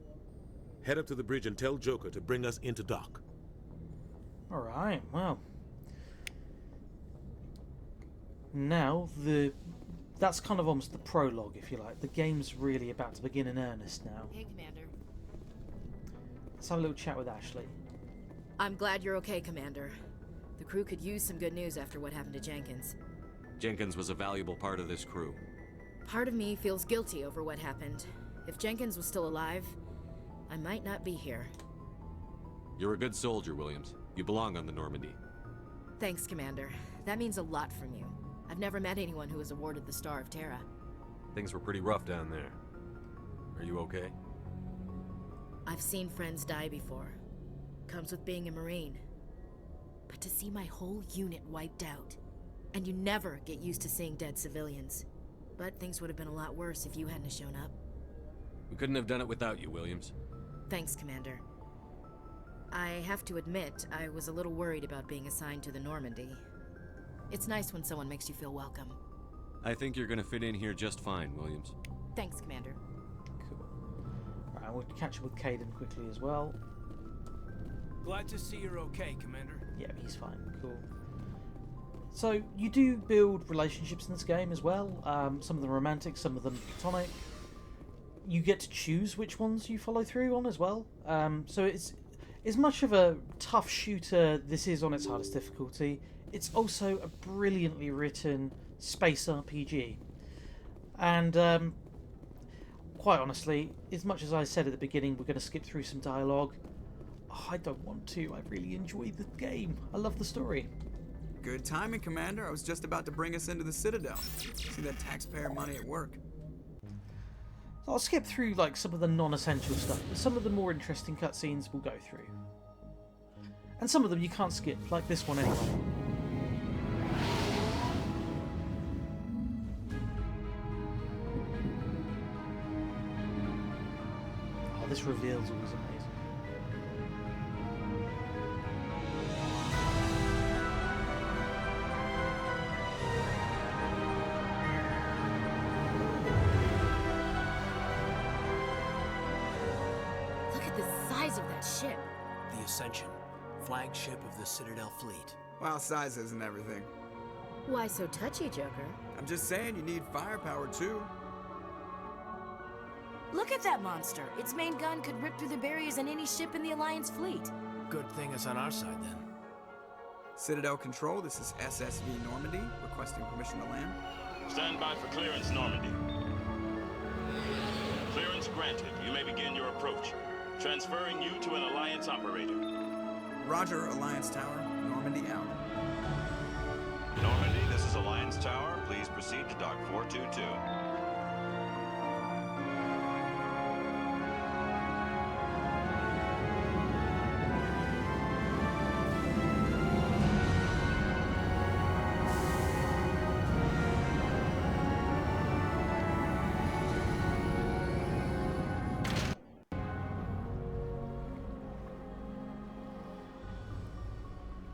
Head up to the bridge and tell Joker to bring us into dock. Alright, well. Now, that's kind of almost the prologue, if you like. The game's really about to begin in earnest now. Hey, Commander. Let's have a little chat with Ashley. I'm glad you're okay, Commander. The crew could use some good news after what happened to Jenkins. Jenkins was a valuable part of this crew. Part of me feels guilty over what happened. If Jenkins was still alive, I might not be here. You're a good soldier, Williams. You belong on the Normandy. Thanks, Commander. That means a lot from you. I've never met anyone who was awarded the Star of Terra. Things were pretty rough down there. Are you okay? I've seen friends die before. Comes with being a Marine. But to see my whole unit wiped out, and you never get used to seeing dead civilians. But things would have been a lot worse if you hadn't shown up. We couldn't have done it without you, Williams. Thanks, Commander. I have to admit, I was a little worried about being assigned to the Normandy. It's nice when someone makes you feel welcome. I think you're gonna fit in here just fine, Williams. Thanks, Commander. Cool. Alright, we'll catch up with Caden quickly as well. Glad to see you're okay, Commander. Yeah, he's fine. Cool. So, you do build relationships in this game as well. Some of them romantic, some of them platonic. You get to choose which ones you follow through on as well. So it's as much of a tough shooter this is on its hardest difficulty. It's also a brilliantly written space RPG. And quite honestly, as much as I said at the beginning, we're going to skip through some dialogue. Oh, I don't want to. I really enjoyed the game. I love the story. Good timing, Commander. I was just about to bring us into the Citadel. See that taxpayer money at work. So I'll skip through like some of the non-essential stuff, but some of the more interesting cutscenes we'll go through. And some of them you can't skip, like this one anyway. Oh, this reveal's always amazing. Of that ship. The Ascension, flagship of the Citadel fleet. Well, size isn't everything. Why so touchy, Joker? I'm just saying you need firepower too. Look at that monster. Its main gun could rip through the barriers in any ship in the Alliance fleet. Good thing it's on our side then. Citadel Control, this is SSV Normandy, requesting permission to land. Stand by for clearance, Normandy. Clearance granted. You may begin your approach. Transferring you to an Alliance operator. Roger, Alliance Tower. Normandy out. Normandy, this is Alliance Tower. Please proceed to Dock 422.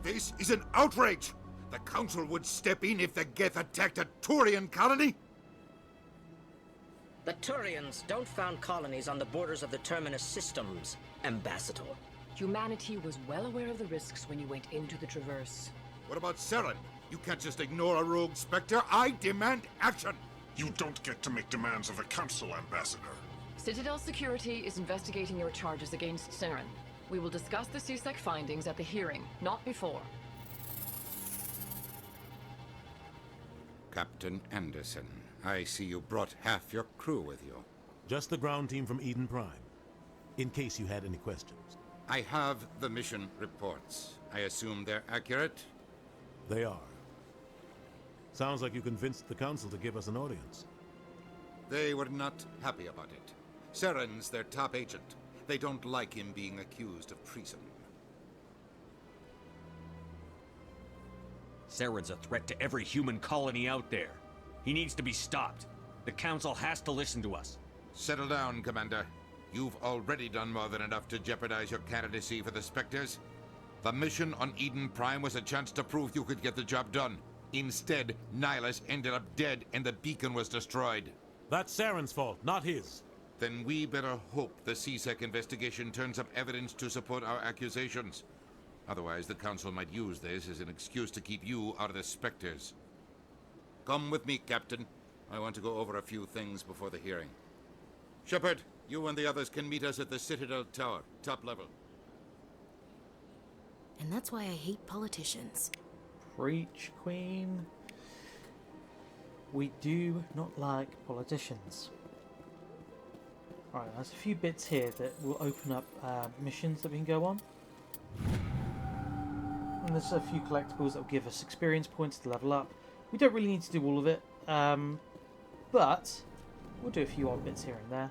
This is an outrage! The Council would step in if the Geth attacked a Turian colony? The Turians don't found colonies on the borders of the Terminus systems, Ambassador. Humanity was well aware of the risks when you went into the Traverse. What about Saren? You can't just ignore a rogue Spectre. I demand action! You don't get to make demands of the Council, Ambassador. Citadel Security is investigating your charges against Saren. We will discuss the CSEC findings at the hearing, not before. Captain Anderson, I see you brought half your crew with you. Just the ground team from Eden Prime, in case you had any questions. I have the mission reports. I assume they're accurate? They are. Sounds like you convinced the Council to give us an audience. They were not happy about it. Saren's their top agent. They don't like him being accused of treason. Saren's a threat to every human colony out there. He needs to be stopped. The Council has to listen to us. Settle down, Commander. You've already done more than enough to jeopardize your candidacy for the Spectres. The mission on Eden Prime was a chance to prove you could get the job done. Instead, Nihilus ended up dead and the beacon was destroyed. That's Saren's fault, not his. Then we better hope the CSEC investigation turns up evidence to support our accusations. Otherwise, the Council might use this as an excuse to keep you out of the Spectres. Come with me, Captain. I want to go over a few things before the hearing. Shepard, you and the others can meet us at the Citadel Tower, top level. And that's why I hate politicians. Preach, Queen. We do not like politicians. Alright, there's a few bits here that will open up missions that we can go on. And there's a few collectibles that will give us experience points to level up. We don't really need to do all of it, but we'll do a few odd bits here and there.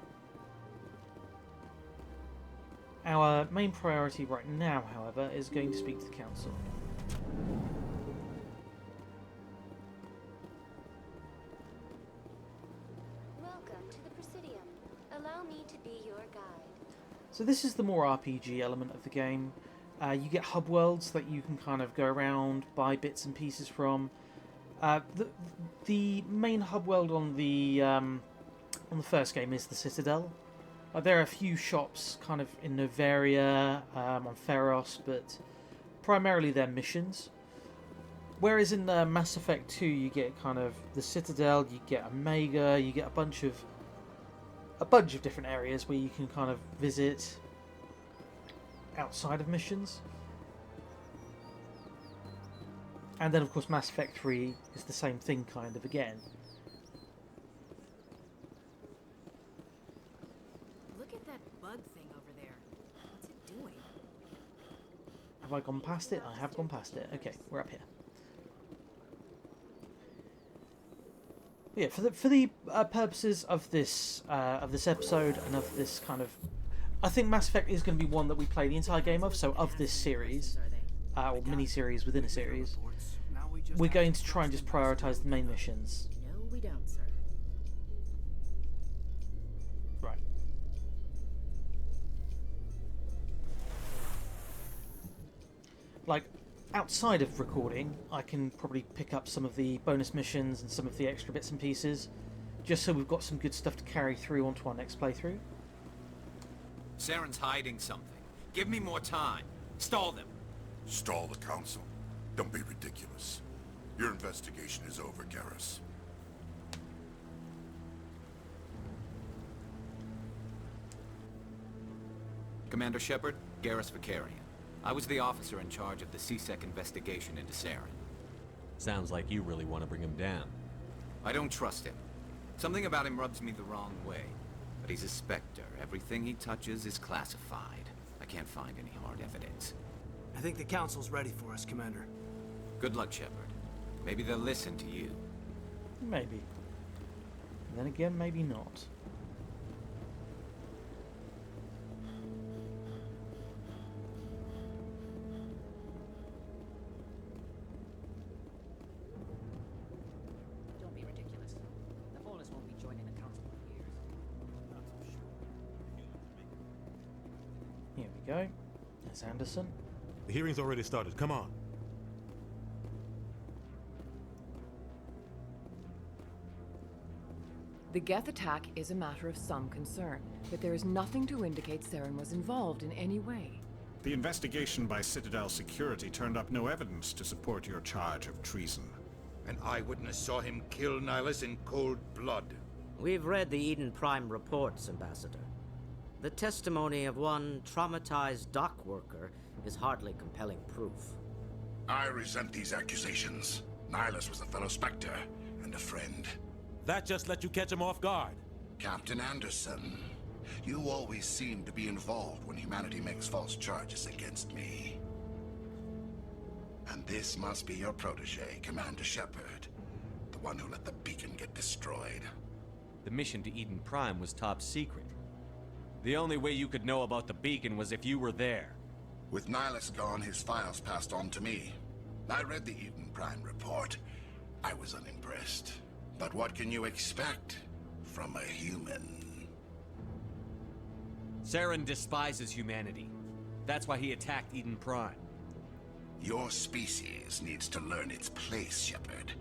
Our main priority right now, however, is going to speak to the Council. Welcome to the Presidium. Allow me to be your guide. So this is the more RPG element of the game. You get hub worlds that you can kind of go around, buy bits and pieces from. The main hub world on the first game is the Citadel. There are a few shops kind of in Novaria, on Pharos, but primarily they're missions. Whereas in Mass Effect 2 you get kind of the Citadel, you get Omega, you get a bunch of different areas where you can kind of visit outside of missions. And then of course Mass Effect 3 is the same thing kind of again. Look at that bug thing over there. What's it doing? Have I gone past it? I have gone past it. Okay, we're up here. Yeah, for the purposes of this episode and of this kind of, I think Mass Effect is going to be one that we play the entire game of. So of this series, or mini-series within a series, we're going to try and just prioritize the main missions. No, we don't, sir. Right. Like, outside of recording, I can probably pick up some of the bonus missions and some of the extra bits and pieces, just so we've got some good stuff to carry through onto our next playthrough. Saren's hiding something. Give me more time. Stall them. Stall the Council? Don't be ridiculous. Your investigation is over, Garrus. Commander Shepard, Garrus Vicarian. I was the officer in charge of the CSEC investigation into Saren. Sounds like you really want to bring him down. I don't trust him. Something about him rubs me the wrong way. But he's a Spectre. Everything he touches is classified. I can't find any hard evidence. I think the Council's ready for us, Commander. Good luck, Shepard. Maybe they'll listen to you. Maybe. And then again, maybe not. Don't be ridiculous. The Volus won't be joining the Council for years. Here we go. There's Anderson. The hearing's already started. Come on. The Geth attack is a matter of some concern, but there is nothing to indicate Saren was involved in any way. The investigation by Citadel Security turned up no evidence to support your charge of treason. An eyewitness saw him kill Nihilus in cold blood. We've read the Eden Prime reports, Ambassador. The testimony of one traumatized dock worker is hardly compelling proof. I resent these accusations. Nihilus was a fellow Spectre and a friend. That just let you catch him off guard. Captain Anderson, you always seem to be involved when humanity makes false charges against me. And this must be your protege, Commander Shepard. The one who let the beacon get destroyed. The mission to Eden Prime was top secret. The only way you could know about the beacon was if you were there. With Nihilus gone, his files passed on to me. I read the Eden Prime report. I was unimpressed. But what can you expect from a human? Saren despises humanity. That's why he attacked Eden Prime. Your species needs to learn its place, Shepard.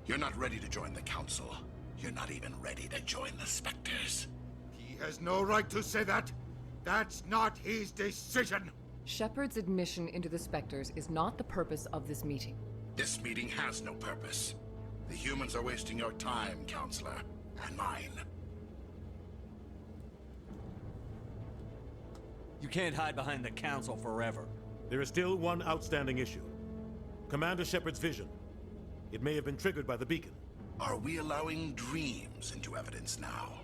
You're not ready to join the Council. You're not even ready to join the Spectres. He has no right to say that. That's not his decision. Shepard's admission into the Spectres is not the purpose of this meeting. This meeting has no purpose. The humans are wasting your time, Counselor, and mine. You can't hide behind the Council forever. There is still one outstanding issue. Commander Shepard's vision. It may have been triggered by the beacon. Are we allowing dreams into evidence now?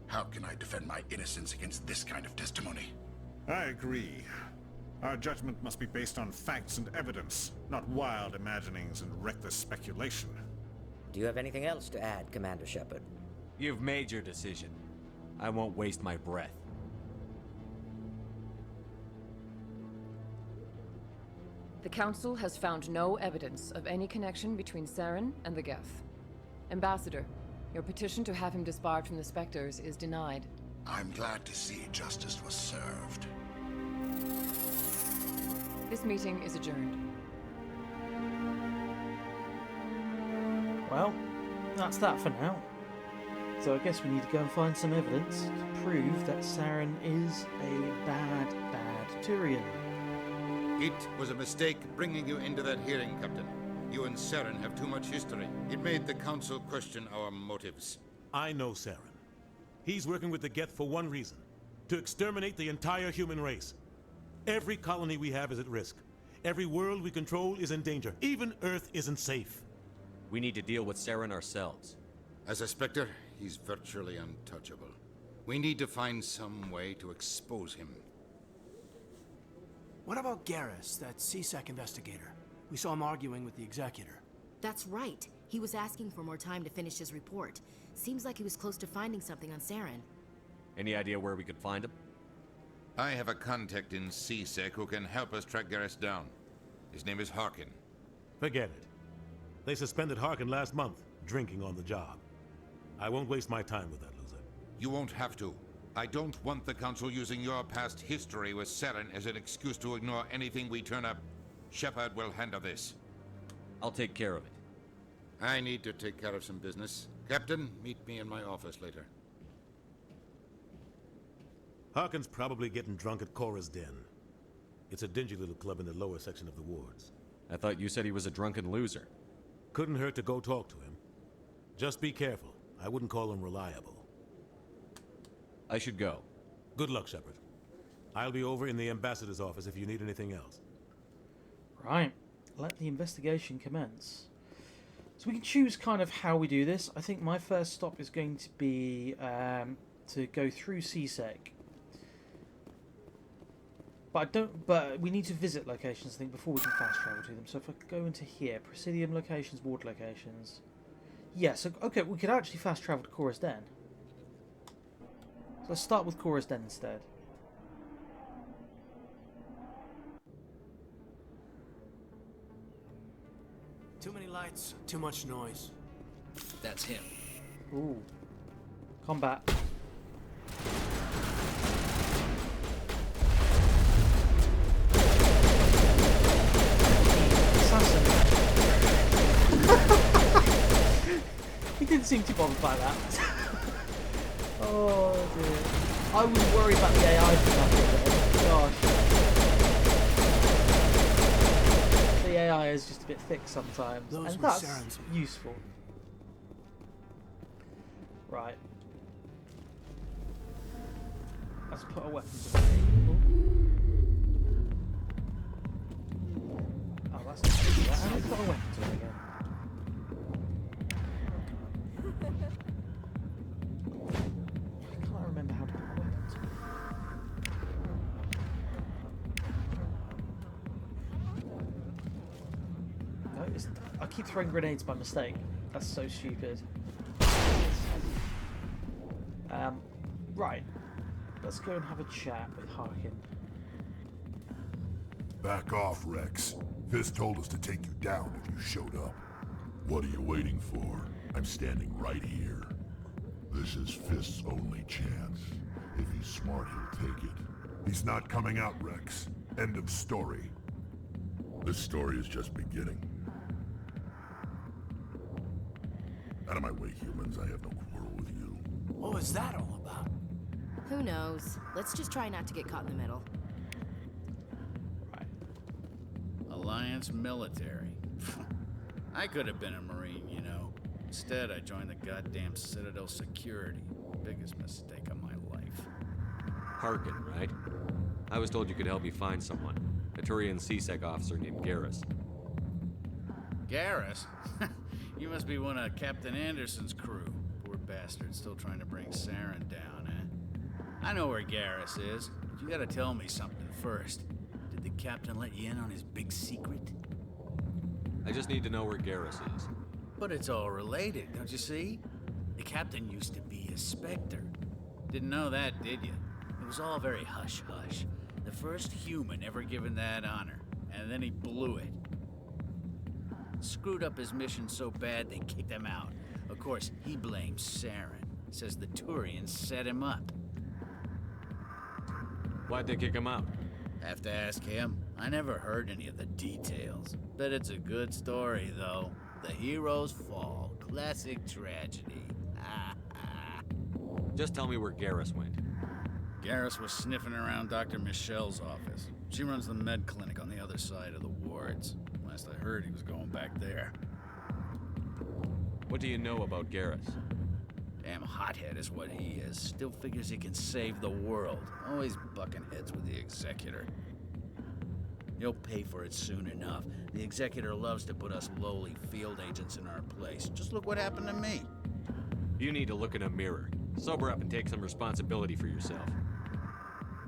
How can I defend my innocence against this kind of testimony? I agree. Our judgment must be based on facts and evidence, not wild imaginings and reckless speculation. Do you have anything else to add, Commander Shepard? You've made your decision. I won't waste my breath. The Council has found no evidence of any connection between Saren and the Geth. Ambassador, your petition to have him disbarred from the Spectres is denied. I'm glad to see justice was served. This meeting is adjourned. Well, that's that for now. So I guess we need to go and find some evidence to prove that Saren is a bad Turian. It was a mistake bringing you into that hearing, Captain. You and Saren have too much history. It made the Council question our motives. I know Saren. He's working with the Geth for one reason. To exterminate the entire human race. Every colony we have is at risk. Every world we control is in danger. Even Earth isn't safe. We need to deal with Saren ourselves. As a Spectre, he's virtually untouchable. We need to find some way to expose him. What about Garrus, that CSEC investigator? We saw him arguing with the Executor. That's right. He was asking for more time to finish his report. Seems like he was close to finding something on Saren. Any idea where we could find him? I have a contact in CSEC who can help us track Garrus down. His name is Harkin. Forget it. They suspended Harkin last month, drinking on the job. I won't waste my time with that loser. You won't have to. I don't want the Council using your past history with Saren as an excuse to ignore anything we turn up. Shepard will handle this. I'll take care of it. I need to take care of some business. Captain, meet me in my office later. Harkin's probably getting drunk at Cora's Den. It's a dingy little club in the lower section of the wards. I thought you said he was a drunken loser. Couldn't hurt to go talk to him. Just be careful. I wouldn't call him reliable. I should go. Good luck, Shepard. I'll be over in the Ambassador's office if you need anything else. Right. Let the investigation commence. So we can choose kind of how we do this. I think my first stop is going to be to go through CSEC. But we need to visit locations, I think, before we can fast travel to them. So if I go into here, Presidium locations, ward locations. Yes, okay, we could actually fast travel to Cora's Den. So let's start with Cora's Den instead. Too many lights, too much noise. That's him. Ooh. Combat. Assassin. He didn't seem too bothered by that. Oh dear. I was worried about the AI for that bit. Gosh. The AI is just a bit thick sometimes, Those and were that's Saren's. useful. Right. Let's put our weapons away. Oh, that's not good. How do we put our weapons away again? I can't remember how to put my weapons away. No, I keep throwing grenades by mistake. That's so stupid. Right. Let's go and have a chat with Harkin. Back off, Rex. Fist told us to take you down if you showed up. What are you waiting for? I'm standing right here. This is Fist's only chance. If he's smart, he'll take it. He's not coming out, Rex. End of story. This story is just beginning. Out of my way, humans. I have no quarrel with you. What was that all about? Who knows? Let's just try not to get caught in the middle. Alliance military. I could have been a Marine, you know. Instead, I joined the goddamn Citadel security. Biggest mistake of my life. Harkin, right? I was told you could help me find someone. A Turian CSEC officer named Garrus. Garrus? You must be one of Captain Anderson's crew. Poor bastard, still trying to bring Saren down, eh? I know where Garrus is, but you gotta tell me something first. Did the captain let you in on his big secret? I just need to know where Garrus is. But it's all related, don't you see? The captain used to be a Spectre. Didn't know that, did you? It was all very hush-hush. The first human ever given that honor, and then he blew it. Screwed up his mission so bad they kicked him out. Of course, he blames Saren. Says the Turians set him up. Why'd they kick him out? Have to ask him. I never heard any of the details. Bet it's a good story, though. The hero's fall. Classic tragedy. Just tell me where Garrus went. Garrus was sniffing around Dr. Michelle's office. She runs the med clinic on the other side of the wards. Last I heard, he was going back there. What do you know about Garrus? Damn hothead is what he is. Still figures he can save the world. Always bucking heads with the Executor. He'll pay for it soon enough. The Executor loves to put us lowly field agents in our place. Just look what happened to me. You need to look in a mirror. Sober up and take some responsibility for yourself.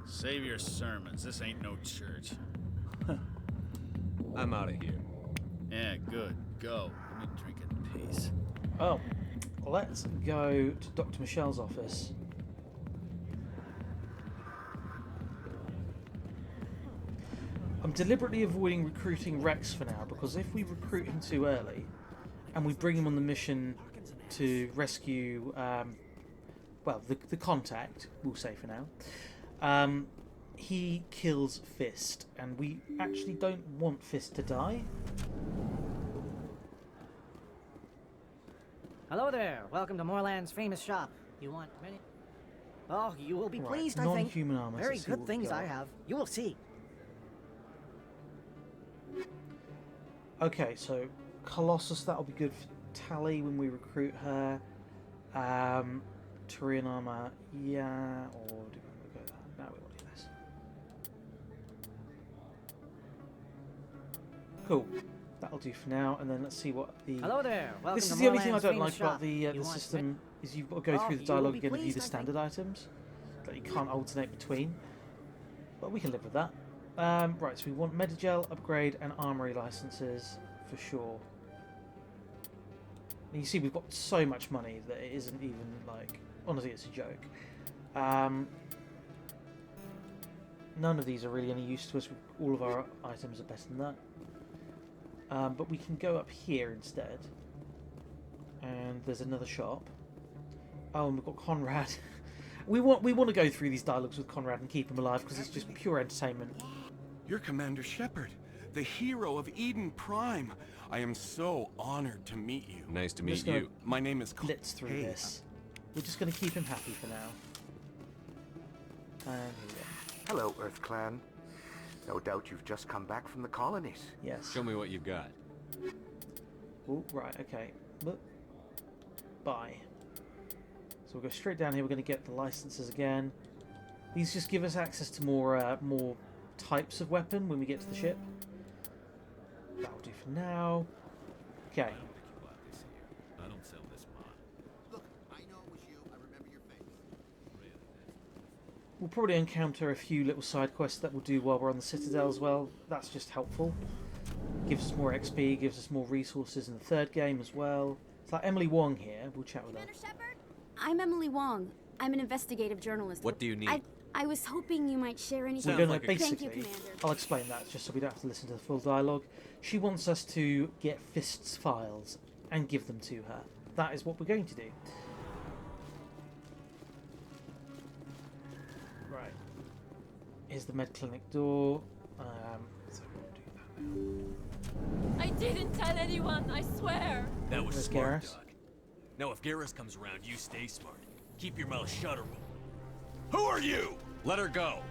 Save your sermons. This ain't no church. I'm out of here. Yeah, good. Go. Let me drink in peace. Oh, let's go to Dr. Michelle's office. I'm deliberately avoiding recruiting Rex for now, because if we recruit him too early and we bring him on the mission to rescue, well, the contact, we'll say for now, he kills Fist, and we actually don't want Fist to die. Hello there. Welcome to Moorland's famous shop. You want many? Oh, you will be Right, pleased, I think. non-human armor. Very Let's see what good we've things got. I have. You will see. Okay, so Colossus, that'll be good for Tally when we recruit her. Turian armor, yeah, or do we want to go that? No, we want to do this. Cool. That'll do for now, and then let's see what the... Hello there. Welcome This to is the only thing I Moorland's don't famous like about shop. the You want system, is you've got to go Oh, through the you will dialogue be again and view pleased, the I think. standard items. That you can't alternate between. But we can live with that. Right, so we want Medigel, upgrade, and armory licenses for sure. And you see we've got so much money that it isn't even like... Honestly, it's a joke. None of these are really any use to us. All of our items are better than that. But we can go up here instead. And there's another shop. Oh, and we've got Conrad. we want to go through these dialogues with Conrad and keep him alive because it's just pure entertainment. You're Commander Shepard, the hero of Eden Prime. I am so honored to meet you. Nice to I'm meet just gonna you. My name is blitz through this. We're just going to keep him happy for now. And here we go. Hello, Earth Clan. No doubt you've just come back from the colonies. Yes. Show me what you've got. Oh, right, okay. Look. Buy. So we'll go straight down here. We're going to get the licenses again. These just give us access to more types of weapon when we get to the ship. That'll do for now. Okay. I don't sell this mod. Look, I know it was you. I remember your face. We'll probably encounter a few little side quests that we'll do while we're on the Citadel as well. That's just helpful. Gives us more XP, gives us more resources in the third game as well. It's like Emily Wong here. We'll chat with her. I'm Emily Wong. I'm an investigative journalist. What do you need? I was hoping you might share any. We're going to Thank you, basically, Commander. I'll explain that just so we don't have to listen to the full dialogue. She wants us to get Fist's files and give them to her. That is what we're going to do. Right. Here's the med clinic door. So we'll do that now. I didn't tell anyone, I swear. That was Where's smart, Garrus? Doc. Now, if Garrus comes around, you stay smart. Keep your mouth shut or Who are you? Let her go.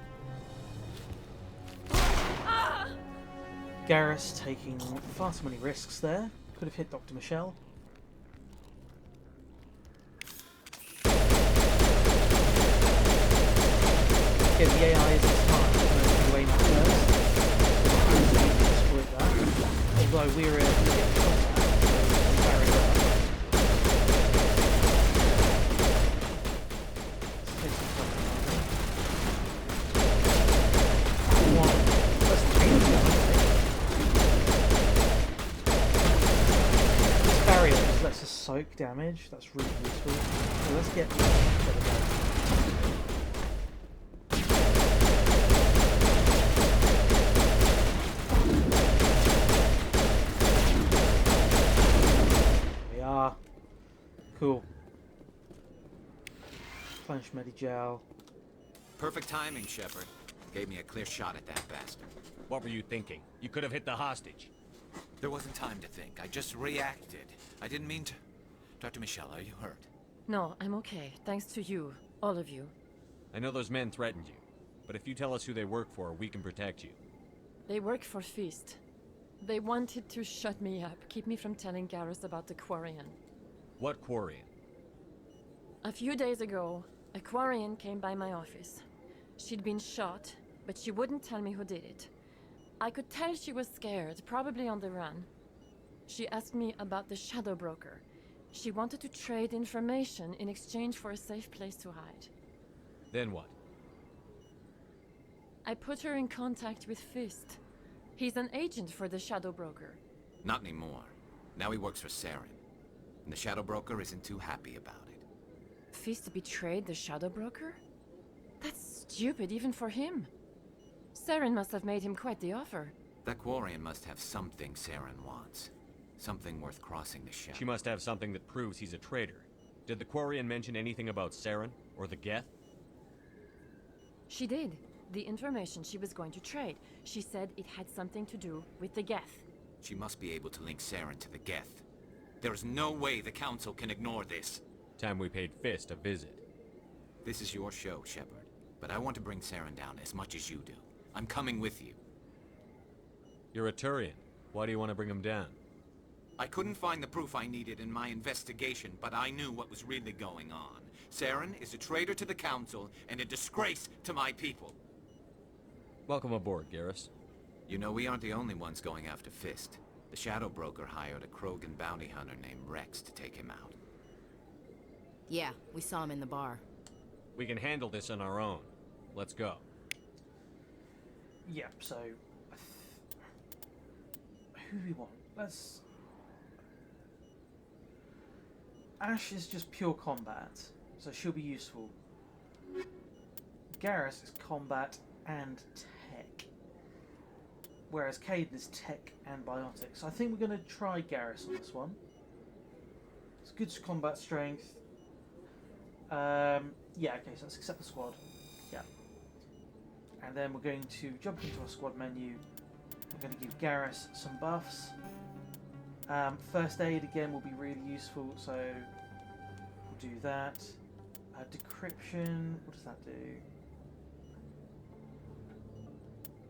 Ah! Garrus taking far too many risks there. Could have hit Dr. Michelle. Okay, the AI isn't smart. I'm going to aim at first. Exploit that. Although we're able to get contact, so barrier up. Let's take some cover. One. Let's change that. This barrier just lets us soak damage. That's really useful. So let's get there we go. Cool. Plunge Medigel. Perfect timing, Shepard. Gave me a clear shot at that bastard. What were you thinking? You could have hit the hostage. There wasn't time to think. I just reacted. I didn't mean to... Dr. Michelle, are you hurt? No, I'm okay. Thanks to you. All of you. I know those men threatened you, but if you tell us who they work for, we can protect you. They work for Feast. They wanted to shut me up, keep me from telling Garrus about the Quarian. What Quarian? A few days ago, a Quarian came by my office. She'd been shot, but she wouldn't tell me who did it. I could tell she was scared, probably on the run. She asked me about the Shadow Broker. She wanted to trade information in exchange for a safe place to hide. Then what? I put her in contact with Fist. He's an agent for the Shadow Broker. Not anymore. Now he works for Saren. And the Shadow Broker isn't too happy about it. Fist betrayed the Shadow Broker? That's stupid even for him. Saren must have made him quite the offer. That Quarian must have something Saren wants. Something worth crossing the Shadow. She must have something that proves he's a traitor. Did the Quarian mention anything about Saren or the Geth? She did. The information she was going to trade. She said it had something to do with the Geth. She must be able to link Saren to the Geth. There is no way the Council can ignore this. Time we paid Fist a visit. This is your show, Shepard. But I want to bring Saren down as much as you do. I'm coming with you. You're a Turian. Why do you want to bring him down? I couldn't find the proof I needed in my investigation, but I knew what was really going on. Saren is a traitor to the Council and a disgrace to my people. Welcome aboard, Garrus. You know, we aren't the only ones going after Fist. The Shadow Broker hired a Krogan bounty hunter named Rex to take him out. Yeah, we saw him in the bar. We can handle this on our own. Let's go. Yeah, so... who do we want? Let's... Ash is just pure combat, so she'll be useful. Garrus is combat and tech. Whereas Cayden is tech and biotics. So I think we're going to try Garrus on this one. It's good combat strength. Yeah, okay, so let's accept the squad. Yeah. And then we're going to jump into our squad menu. We're going to give Garrus some buffs. First aid again will be really useful, so we'll do that. Decryption. What does that do?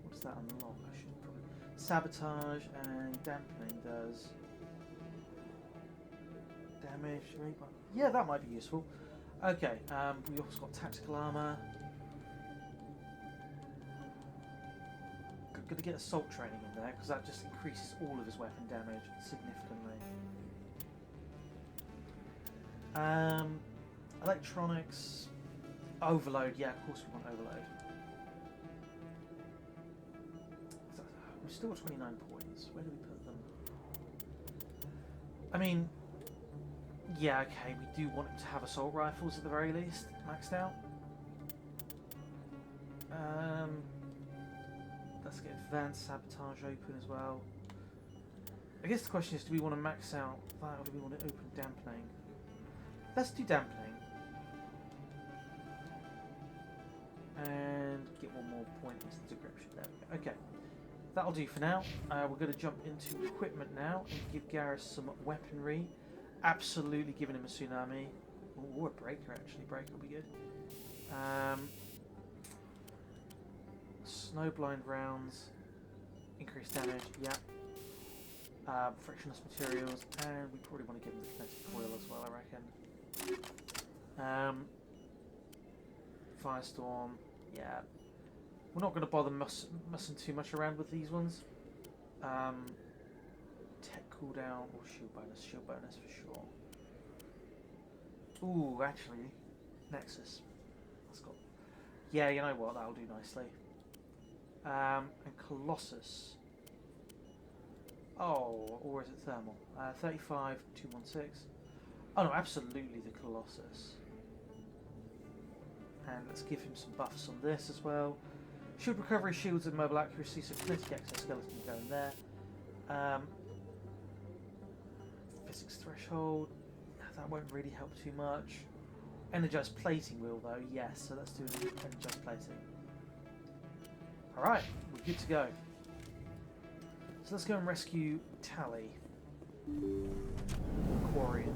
What does that unlock? I should probably... Sabotage and dampening does damage. Yeah, that might be useful. Okay, we also got tactical armor. Going to get assault training in there because that just increases all of his weapon damage significantly. Electronics, overload. Yeah, of course we want overload. We've still got 29 points. Where do we put them? I mean, yeah, okay, we do want him to have assault rifles at the very least, maxed out. Let's get advanced sabotage open as well. I guess the question is, do we want to max out that or do we want to open dampening? Let's do dampening. And get one more point into the decryption. There we go. Okay. That'll do for now. We're going to jump into equipment now and give Garrus some weaponry. Absolutely giving him a tsunami. Or a breaker, actually. Breaker will be good. Snowblind rounds. Increased damage, yeah. Frictionless materials. And we probably want to give him the kinetic coil as well, I reckon. Firestorm, yeah. We're not going to bother messing too much around with these ones. Tech cooldown or shield bonus for sure. Ooh, actually, Nexus. That's got. Yeah, you know what? That'll do nicely. And Colossus. Oh, or is it thermal? 35, 216. Oh no, absolutely the Colossus. And let's give him some buffs on this as well. Shield recovery, shields, and mobile accuracy, so kinetic exoskeleton go in there. Physics threshold, that won't really help too much. Energized plating will though, yes, so let's do energized plating. Alright, we're good to go. So let's go and rescue Tally. Quarian.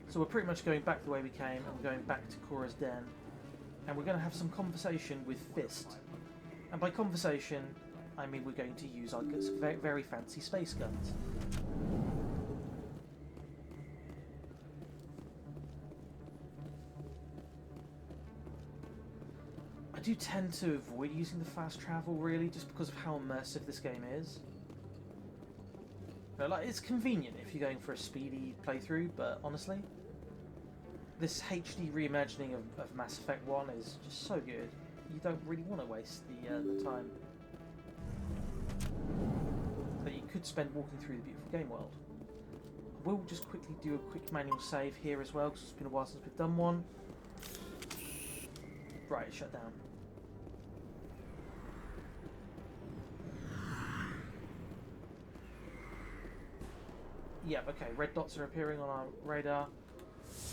So we're pretty much going back the way we came, and we're going back to Cora's den, and we're going to have some conversation with Fist. And by conversation, I mean we're going to use our very, very fancy space guns. I do tend to avoid using the fast travel, really, just because of how immersive this game is. No, like, it's convenient if you're going for a speedy playthrough, but honestly, this HD reimagining of Mass Effect 1 is just so good. You don't really want to waste the time that you could spend walking through the beautiful game world. I will just quickly do a quick manual save here as well, because it's been a while since we've done one. Right, shut down. Yep, okay, red dots are appearing on our radar.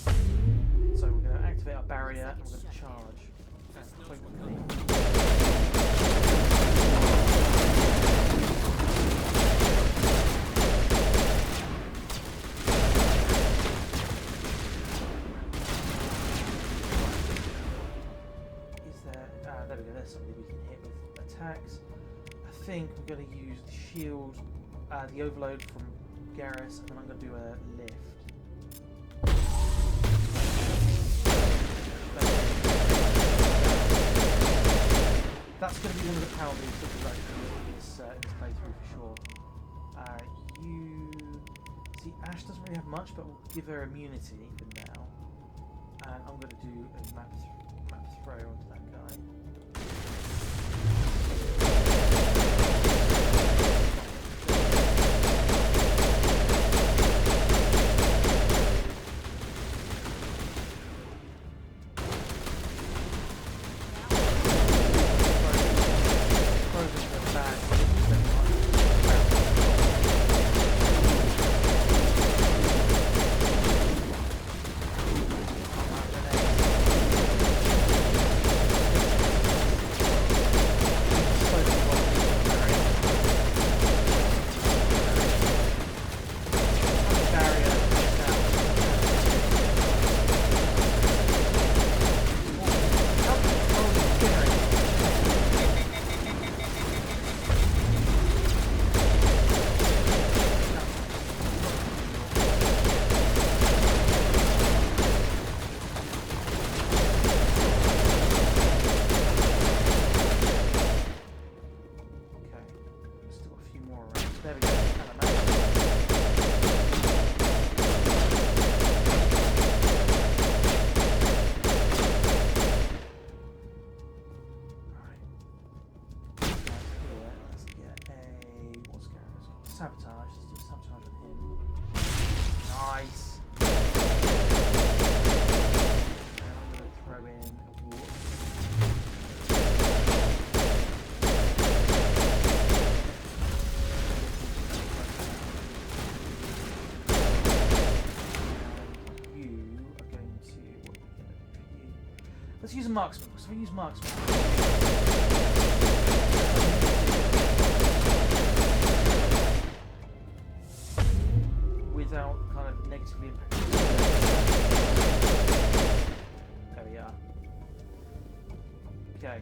So we're going to activate our barrier and we're going to charge. Is there... there we go, there's somebody we can hit with attacks. I think we're going to use the shield, the overload from Garrus, and then I'm going to do a lift. That's going to be one of the power moves that we're actually in this playthrough for sure. See, Ash doesn't really have much, but we'll give her immunity for now. And I'm going to do a map throw onto that guy. There we go. Hello, sabotage. Let's do sabotage with him. Nice. And I'm going to throw in a warp. And you are going to. What are we going to do for you? Let's use a marksman. So we use marksman. Without kind of negatively impacting. There we are. Okay.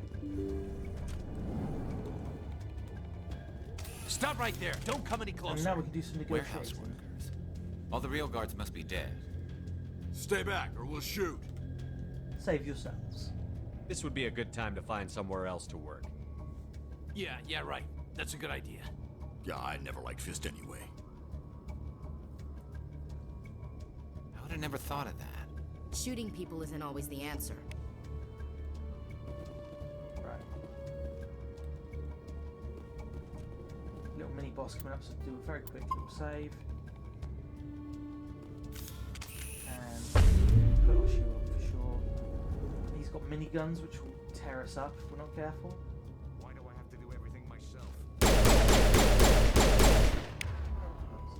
Stop right there! Don't come any closer! And now we can do some Warehouse negotiating. workers. All the real guards must be dead. Stay back, or we'll shoot. Save yourselves. This would be a good time to find somewhere else to work. Yeah, right. That's a good idea. Yeah, I never liked Fist anyway. I would have never thought of that. Shooting people isn't always the answer. Right. Little mini boss coming up, so do a very quick little save. And put our shield on for sure. He's got miniguns which will tear us up if we're not careful. Why do I have to do everything myself? So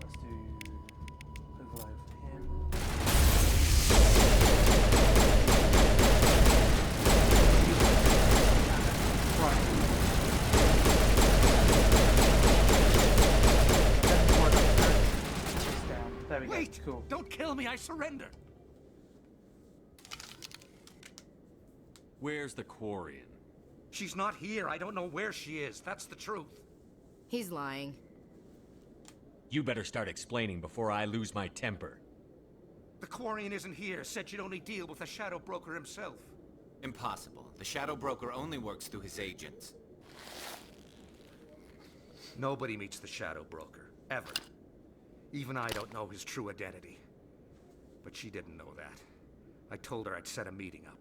let's do overload for him. Right. There we go. Wait! Cool. Don't kill me, I surrender! Where's the Quarian? She's not here. I don't know where she is. That's the truth. He's lying. You better start explaining before I lose my temper. The Quarian isn't here. Said she'd only deal with the Shadow Broker himself. Impossible. The Shadow Broker only works through his agents. Nobody meets the Shadow Broker. Ever. Even I don't know his true identity. But she didn't know that. I told her I'd set a meeting up.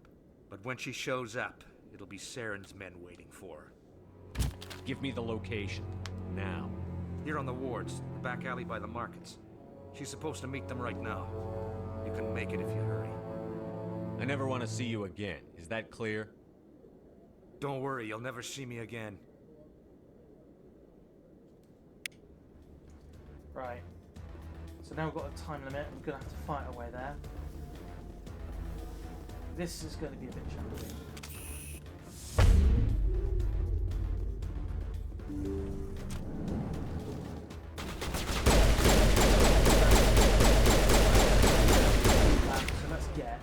But when she shows up, it'll be Saren's men waiting for her. Give me the location. Now. Here on the wards, the back alley by the markets. She's supposed to meet them right now. You can make it if you hurry. I never want to see you again. Is that clear? Don't worry, you'll never see me again. Right. So now we've got a time limit. We're going to have to fight our way there. This is going to be a bit challenging. So let's get.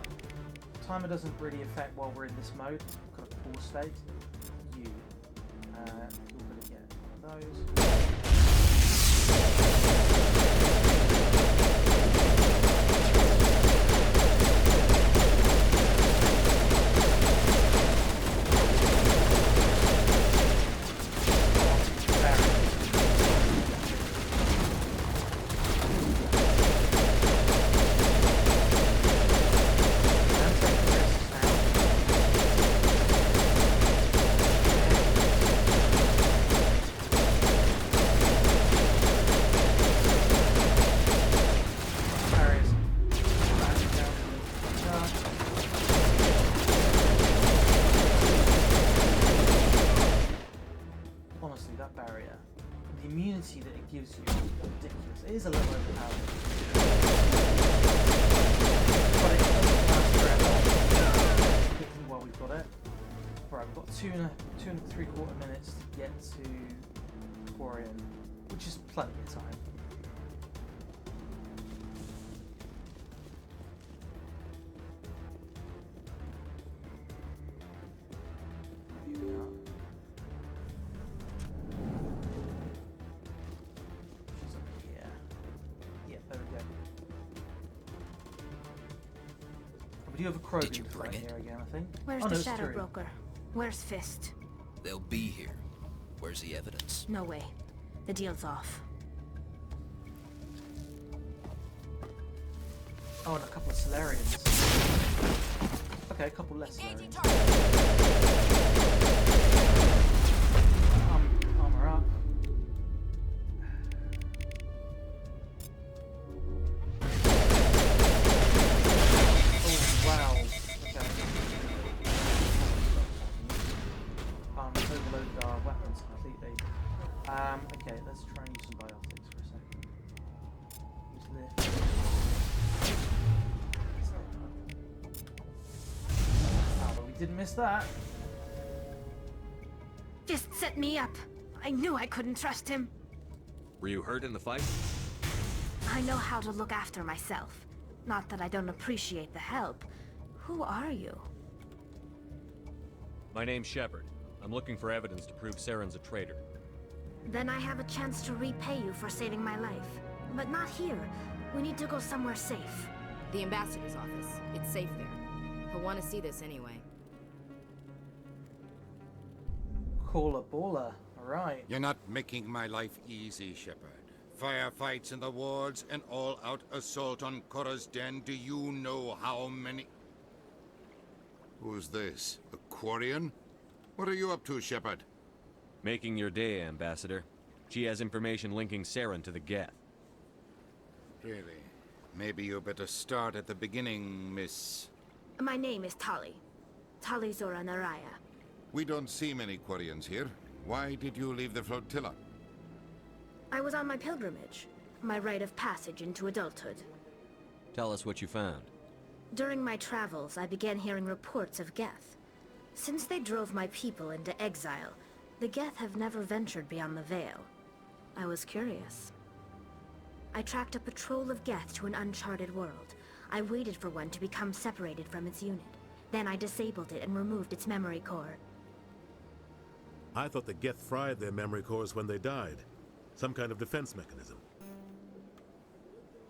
Timer doesn't really affect while we're in this mode. Kind of pause state. You're going to get one of those. Honestly, that barrier, the immunity that it gives you is ridiculous. It is a little overpowered. But it doesn't last forever. Quickly while we've got it. Right, we've got two and 3/4 minutes to get to Quarian, which is plenty of time. Here we are. She's up here. Yeah, there we go. We do have a crow Did you bring it? here again, I think. Where's oh, the no, Shadow Tyrion. Broker? Where's Fist? They'll be here. Where's the evidence? No way. The deal's off. Oh, and a couple of Solarians. Okay, a couple less Solarians. Armor up. Oh, wow. Okay. Overloaded our weapons completely. Okay, let's try and use some biotics for a second. Use lift. Oh, but we didn't miss that. Just set me up. I knew I couldn't trust him. Were you hurt in the fight? I know how to look after myself. Not that I don't appreciate the help. Who are you? My name's Shepard. I'm looking for evidence to prove Saren's a traitor. Then I have a chance to repay you for saving my life. But not here. We need to go somewhere safe. The ambassador's office. It's safe there. He'll want to see this anyway. Caller baller. Alright. You're not making my life easy, Shepard. Firefights in the wards, an all-out assault on Korra's den. Do you know how many... Who's this? A Quarian? What are you up to, Shepard? Making your day, Ambassador. She has information linking Saren to the Geth. Really? Maybe you better start at the beginning, Miss... My name is Tali. Tali Zora Naraya. We don't see many Quarians here. Why did you leave the flotilla? I was on my pilgrimage. My rite of passage into adulthood. Tell us what you found. During my travels, I began hearing reports of Geth. Since they drove my people into exile, the Geth have never ventured beyond the Veil. I was curious. I tracked a patrol of Geth to an uncharted world. I waited for one to become separated from its unit. Then I disabled it and removed its memory core. I thought the Geth fried their memory cores when they died. Some kind of defense mechanism.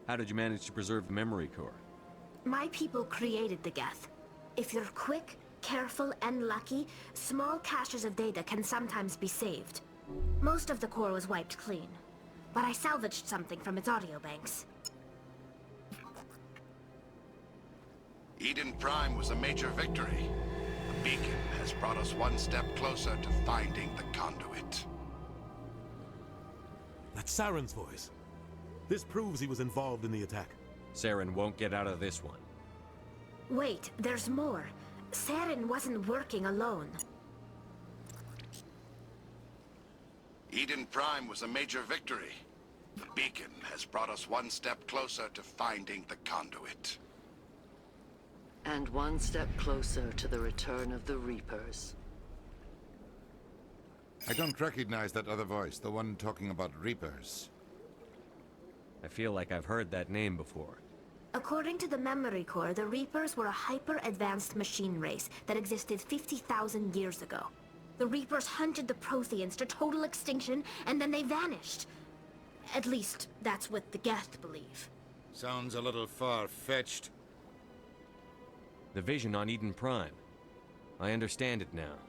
How did you manage to preserve the memory core? My people created the Geth. If you're quick, careful, and lucky, small caches of data can sometimes be saved. Most of the core was wiped clean, but I salvaged something from its audio banks. Eden Prime was a major victory. The beacon has brought us one step closer to finding the conduit. That's Saren's voice. This proves he was involved in the attack. Saren won't get out of this one. Wait, there's more. Saren wasn't working alone. Eden Prime was a major victory. The beacon has brought us one step closer to finding the conduit. And one step closer to the return of the Reapers. I don't recognize that other voice, the one talking about Reapers. I feel like I've heard that name before. According to the memory core, the Reapers were a hyper-advanced machine race that existed 50,000 years ago. The Reapers hunted the Protheans to total extinction, and then they vanished. At least, that's what the Geth believe. Sounds a little far-fetched. The vision on Eden Prime. I understand it now.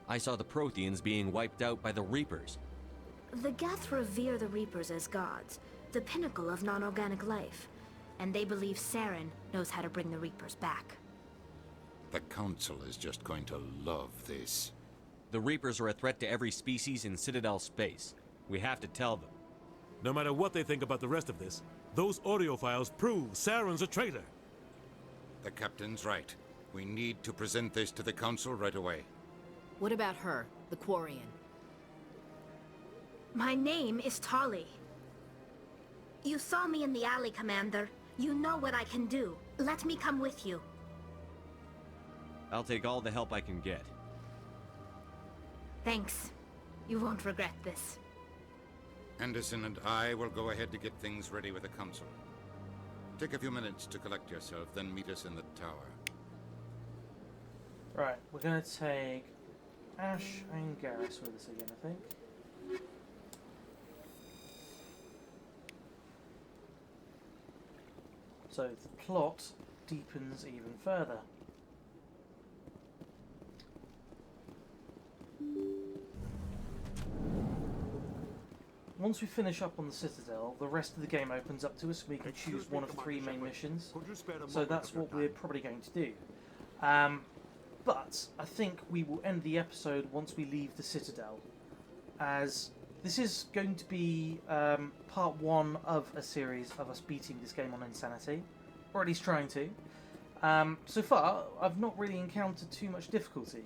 I saw the Protheans being wiped out by the Reapers. The Geth revere the Reapers as gods, the pinnacle of non-organic life. And they believe Saren knows how to bring the Reapers back. The Council is just going to love this. The Reapers are a threat to every species in Citadel space. We have to tell them. No matter what they think about the rest of this, those audio files prove Saren's a traitor. The Captain's right. We need to present this to the Council right away. What about her, the Quarian? My name is Tali. You saw me in the alley, Commander. You know what I can do. Let me come with you. I'll take all the help I can get. Thanks. You won't regret this. Anderson and I will go ahead to get things ready with the Council. Take a few minutes to collect yourself, then meet us in the tower. Right, we're going to take Ash and Garrus with us again, I think. So the plot deepens even further. once we finish up on the Citadel, the rest of the game opens up to us. We can choose one of 3 main missions. So that's what we're probably going to do. But I think we will end the episode once we leave the Citadel, as this is going to be part 1 of a series of us beating this game on Insanity, or at least trying to. So far, I've not really encountered too much difficulty.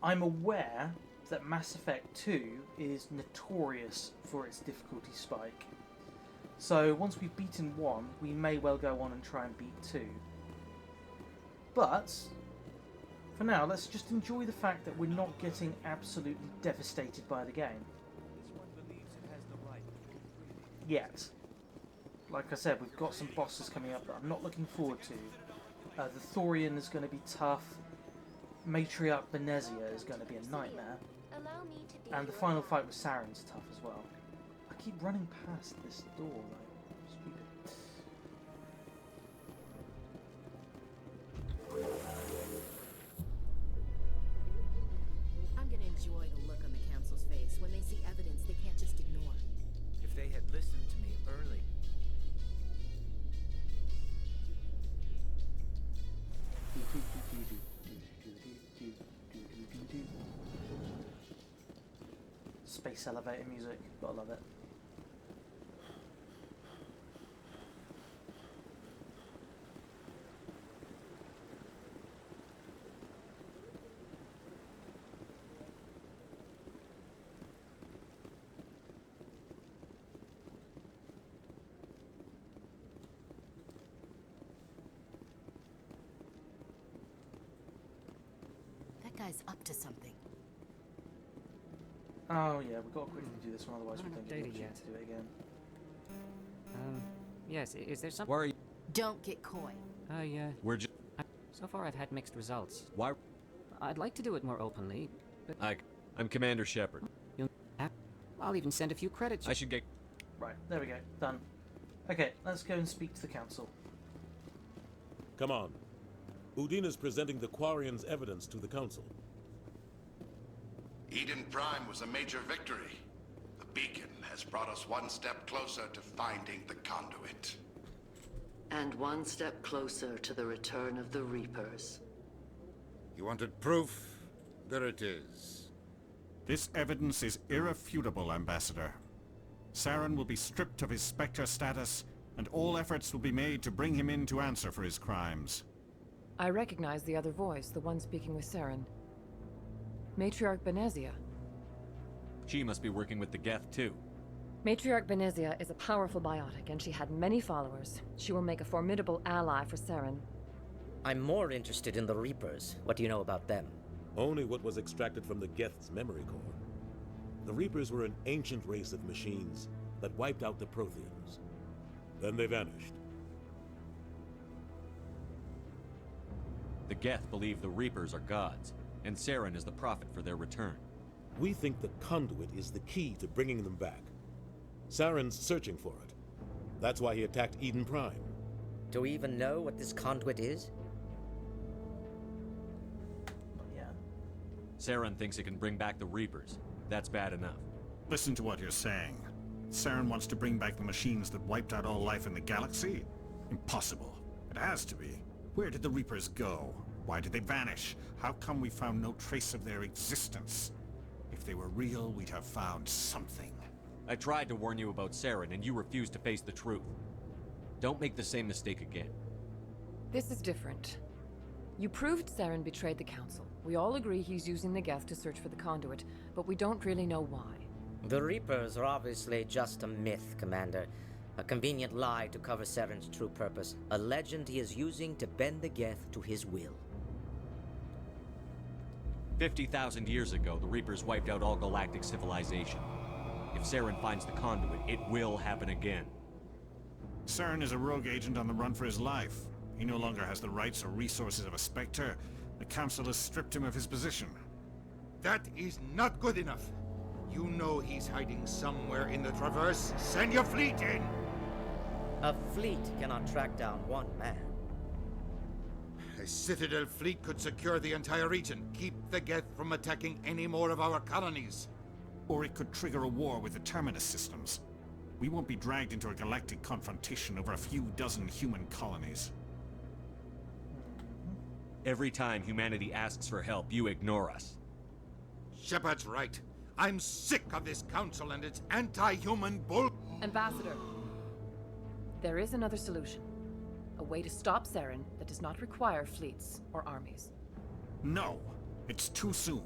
I'm aware that Mass Effect 2 is notorious for its difficulty spike. So once we've beaten 1, we may well go on and try and beat 2. But for now, let's just enjoy the fact that we're not getting absolutely devastated by the game. Yet. Like I said, we've got some bosses coming up that I'm not looking forward to. The Thorian is going to be tough. Matriarch Benezia is going to be a nightmare. And the final fight with Saren's tough as well. I keep running past this door like stupid. I'm gonna enjoy the look on the Council's face when they see evidence they can't just ignore. If they had listened to me early. Space elevator music, gotta love it. That guy's up to something. Oh yeah, we've got to quickly do this one, otherwise we don't get the opportunity to do it again. Yes, is there something? Where are you? Don't get coy. We're just... So far I've had mixed results. Why? I'd like to do it more openly, but... I'm Commander Shepard. I'll even send a few credits. I should get... Right, there we go, done. Okay, let's go and speak to the Council. Come on. Udina's presenting the Quarian's evidence to the Council. Eden Prime was a major victory. The beacon has brought us one step closer to finding the conduit. And one step closer to the return of the Reapers. You wanted proof? There it is. This evidence is irrefutable, Ambassador. Saren will be stripped of his Spectre status, and all efforts will be made to bring him in to answer for his crimes. I recognize the other voice, the one speaking with Saren. Matriarch Benezia. She must be working with the Geth, too. Matriarch Benezia is a powerful biotic, and she had many followers. She will make a formidable ally for Saren. I'm more interested in the Reapers. What do you know about them? Only what was extracted from the Geth's memory core. The Reapers were an ancient race of machines that wiped out the Protheans. Then they vanished. The Geth believe the Reapers are gods, and Saren is the prophet for their return. We think the conduit is the key to bringing them back. Saren's searching for it. That's why he attacked Eden Prime. Do we even know what this conduit is? Yeah. Saren thinks it can bring back the Reapers. That's bad enough. Listen to what you're saying. Saren wants to bring back the machines that wiped out all life in the galaxy? Impossible. It has to be. Where did the Reapers go? Why did they vanish? How come we found no trace of their existence? If they were real, we'd have found something. I tried to warn you about Saren, and you refused to face the truth. Don't make the same mistake again. This is different. You proved Saren betrayed the Council. We all agree he's using the Geth to search for the conduit, but we don't really know why. The Reapers are obviously just a myth, Commander. A convenient lie to cover Saren's true purpose. A legend he is using to bend the Geth to his will. 50,000 years ago, the Reapers wiped out all galactic civilization. If Saren finds the conduit, it will happen again. Saren is a rogue agent on the run for his life. He no longer has the rights or resources of a Spectre. The Council has stripped him of his position. That is not good enough. You know he's hiding somewhere in the Traverse. Send your fleet in! A fleet cannot track down one man. A Citadel fleet could secure the entire region, keep the Geth from attacking any more of our colonies. Or it could trigger a war with the Terminus systems. We won't be dragged into a galactic confrontation over a few dozen human colonies. Every time humanity asks for help, you ignore us. Shepard's right. I'm sick of this council and its anti-human bull... Ambassador, there is another solution. A way to stop Saren that does not require fleets or armies. No, it's too soon.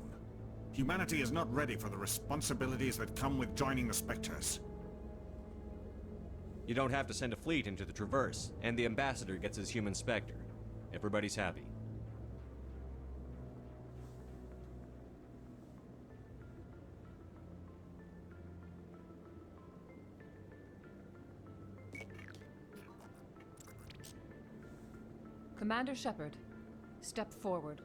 Humanity is not ready for the responsibilities that come with joining the Spectres. You don't have to send a fleet into the Traverse, and the Ambassador gets his human Spectre. Everybody's happy. Commander Shepard, step forward.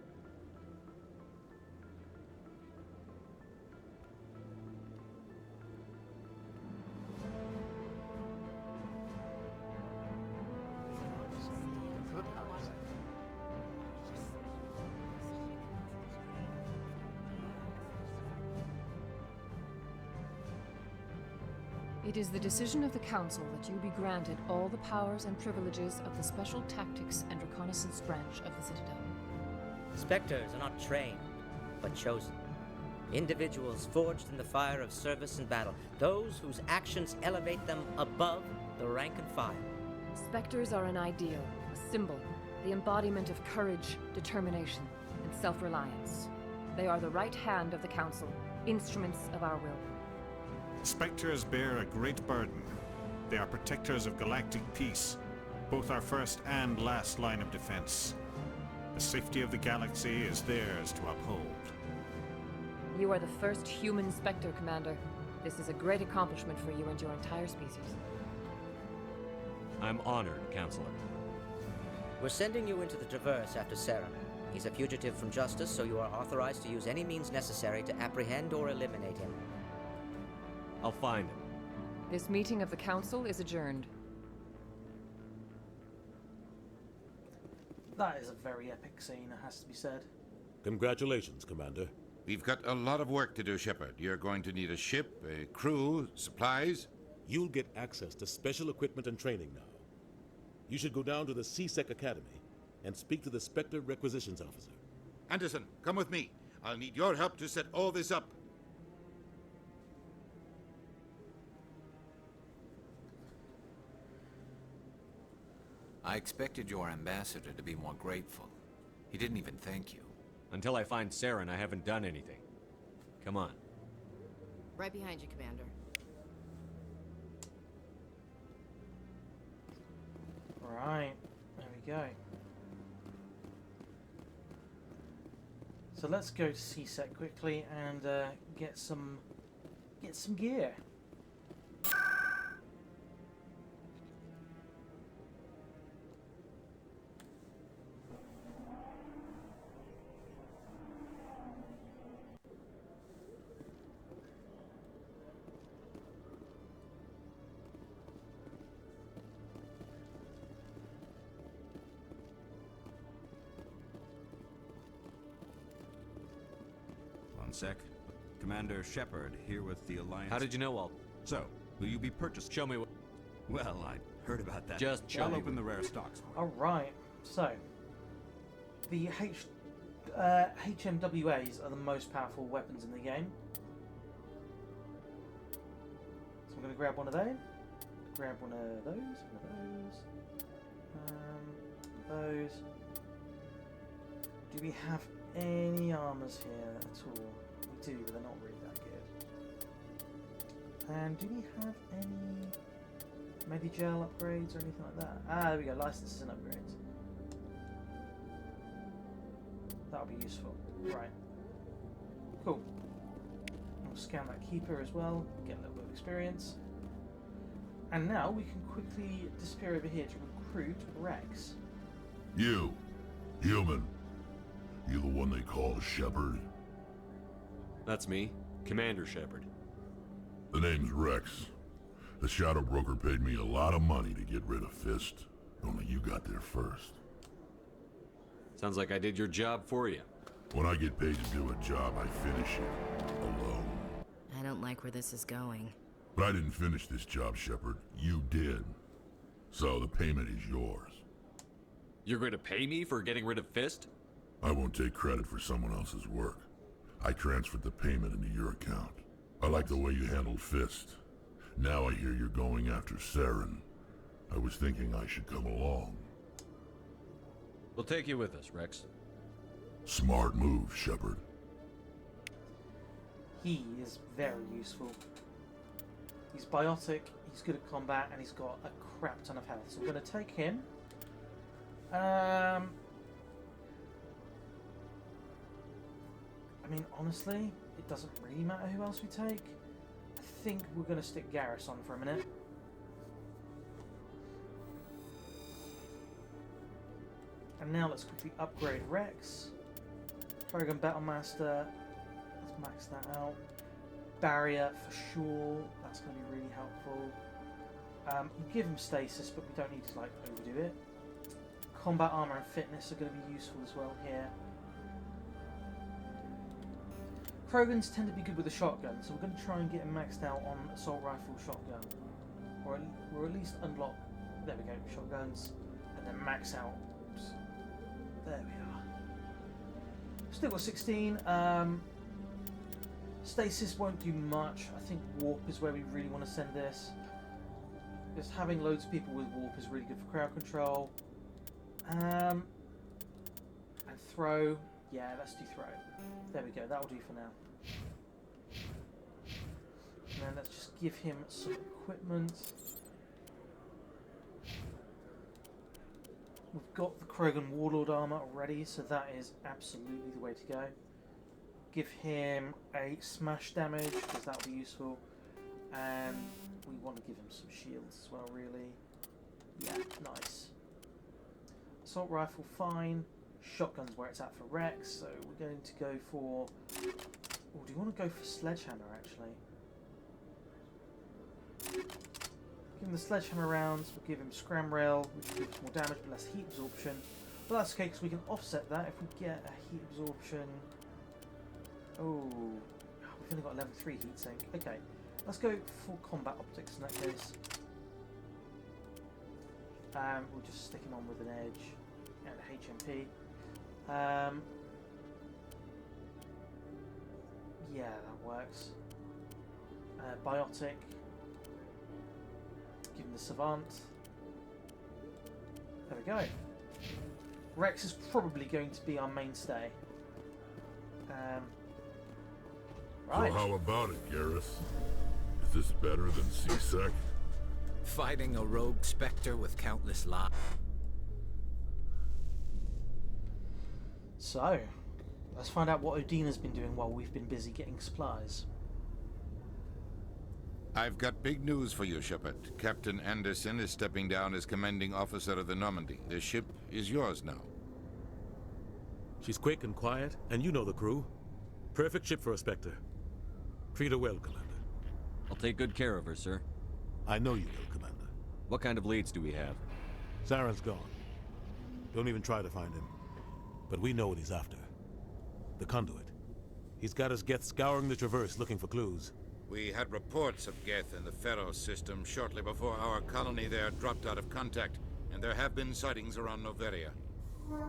It is the decision of the Council that you be granted all the powers and privileges of the Special Tactics and Reconnaissance branch of the Citadel. Spectres are not trained, but chosen. Individuals forged in the fire of service and battle. Those whose actions elevate them above the rank and file. Spectres are an ideal, a symbol, the embodiment of courage, determination, and self-reliance. They are the right hand of the Council, instruments of our will. Spectres bear a great burden. They are protectors of galactic peace, both our first and last line of defense. The safety of the galaxy is theirs to uphold. You are the first human Spectre, Commander. This is a great accomplishment for you and your entire species. I'm honored, Counselor. We're sending you into the Traverse after Saren. He's a fugitive from justice, so you are authorized to use any means necessary to apprehend or eliminate him. I'll find him. This meeting of the Council is adjourned. That is a very epic scene, it has to be said. Congratulations, Commander. We've got a lot of work to do, Shepard. You're going to need a ship, a crew, supplies. You'll get access to special equipment and training now. You should go down to the C-Sec Academy and speak to the Spectre Requisitions Officer. Anderson, come with me. I'll need your help to set all this up. I expected your ambassador to be more grateful. He didn't even thank you. Until I find Saren, I haven't done anything. Come on. Right behind you, Commander. Right, there we go. So let's go to C-Sec quickly and get some gear. One sec. Commander Shepard here with the Alliance. How did you know all? So, will you be purchased? Show me what... Well, I heard about that. Just show I'll me open the rare stocks. Alright, so the HMWAs are the most powerful weapons in the game. So I'm going to grab one of those, grab one of those, those. Do we have any armors here at all? We do, but they're not really that good. And do we have any Medigel upgrades or anything like that? Ah, there we go, licenses and upgrades. That'll be useful. Right. Cool. We'll scan that keeper as well, get a little bit of experience. And now we can quickly disappear over here to recruit Rex. You, human. You the one they call Shepard? That's me, Commander Shepard. The name's Rex. The Shadow Broker paid me a lot of money to get rid of Fist. Only you got there first. Sounds like I did your job for you. When I get paid to do a job, I finish it. Alone. I don't like where this is going. But I didn't finish this job, Shepard. You did. So the payment is yours. You're going to pay me for getting rid of Fist? I won't take credit for someone else's work. I transferred the payment into your account. I like the way you handled Fist. Now I hear you're going after Saren. I was thinking I should come along. We'll take you with us, Rex. Smart move, Shepard. He is very useful. He's biotic, he's good at combat, and he's got a crap ton of health. So we're going to take him. I mean, honestly, it doesn't really matter who else we take. I think we're going to stick Garrus on for a minute. And now let's quickly upgrade Rex. Krogan Battlemaster. Let's max that out. Barrier for sure. That's going to be really helpful. We'll give him stasis, but we don't need to like overdo it. Combat armor and fitness are going to be useful as well here. Krogans tend to be good with the shotgun, so we're going to try and get him maxed out on assault rifle shotgun, or at least unlock. There we go, shotguns, and then max out. Oops. There we are. Still got 16. Stasis won't do much. I think warp is where we really want to send this. Just having loads of people with warp is really good for crowd control. And throw. Yeah, let's do throw. There we go. That'll do for now. And then let's just give him some equipment. We've got the Krogan Warlord armor already, so that is absolutely the way to go. Give him a smash damage, because that'll be useful. And we want to give him some shields as well, really. Yeah, nice. Assault rifle, fine. Shotgun's where it's at for Rex, so we're going to go for... Oh, do you want to go for Sledgehammer, actually? Give him the Sledgehammer rounds, we'll give him Scram Rail, which gives more damage but less heat absorption. But that's okay, because we can offset that if we get a heat absorption... Oh, we've only got a level 3 heatsink. Okay, let's go for combat optics in that case. We'll just stick him on with an edge and a HMP. Yeah, that works. Biotic. Give him the Savant. There we go. Rex is probably going to be our mainstay. Right. So how about it, Garrus? Is this better than C-Sec? Fighting a rogue Spectre with countless lives. So, let's find out what Odina's been doing while we've been busy getting supplies. I've got big news for you, Shepard. Captain Anderson is stepping down as commanding officer of the Normandy. The ship is yours now. She's quick and quiet, and you know the crew. Perfect ship for a Spectre. Treat her well, Commander. I'll take good care of her, sir. I know you will, Commander. What kind of leads do we have? Saren's gone. Don't even try to find him. But we know what he's after. The conduit. He's got us Geth scouring the Traverse looking for clues. We had reports of Geth in the Pharaoh system shortly before our colony there dropped out of contact, and there have been sightings around Noveria.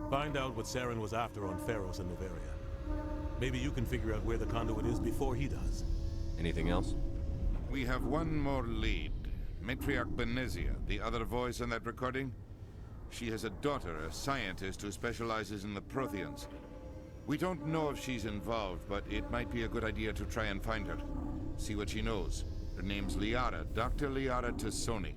Find out what Saren was after on Pharos and Noveria. Maybe you can figure out where the conduit is before he does. Anything else? We have one more lead. Matriarch Benezia, the other voice in that recording. She has a daughter, a scientist who specializes in the Protheans. We don't know if she's involved, but it might be a good idea to try and find her. See what she knows. Her name's Liara, Dr. Liara Tassoni.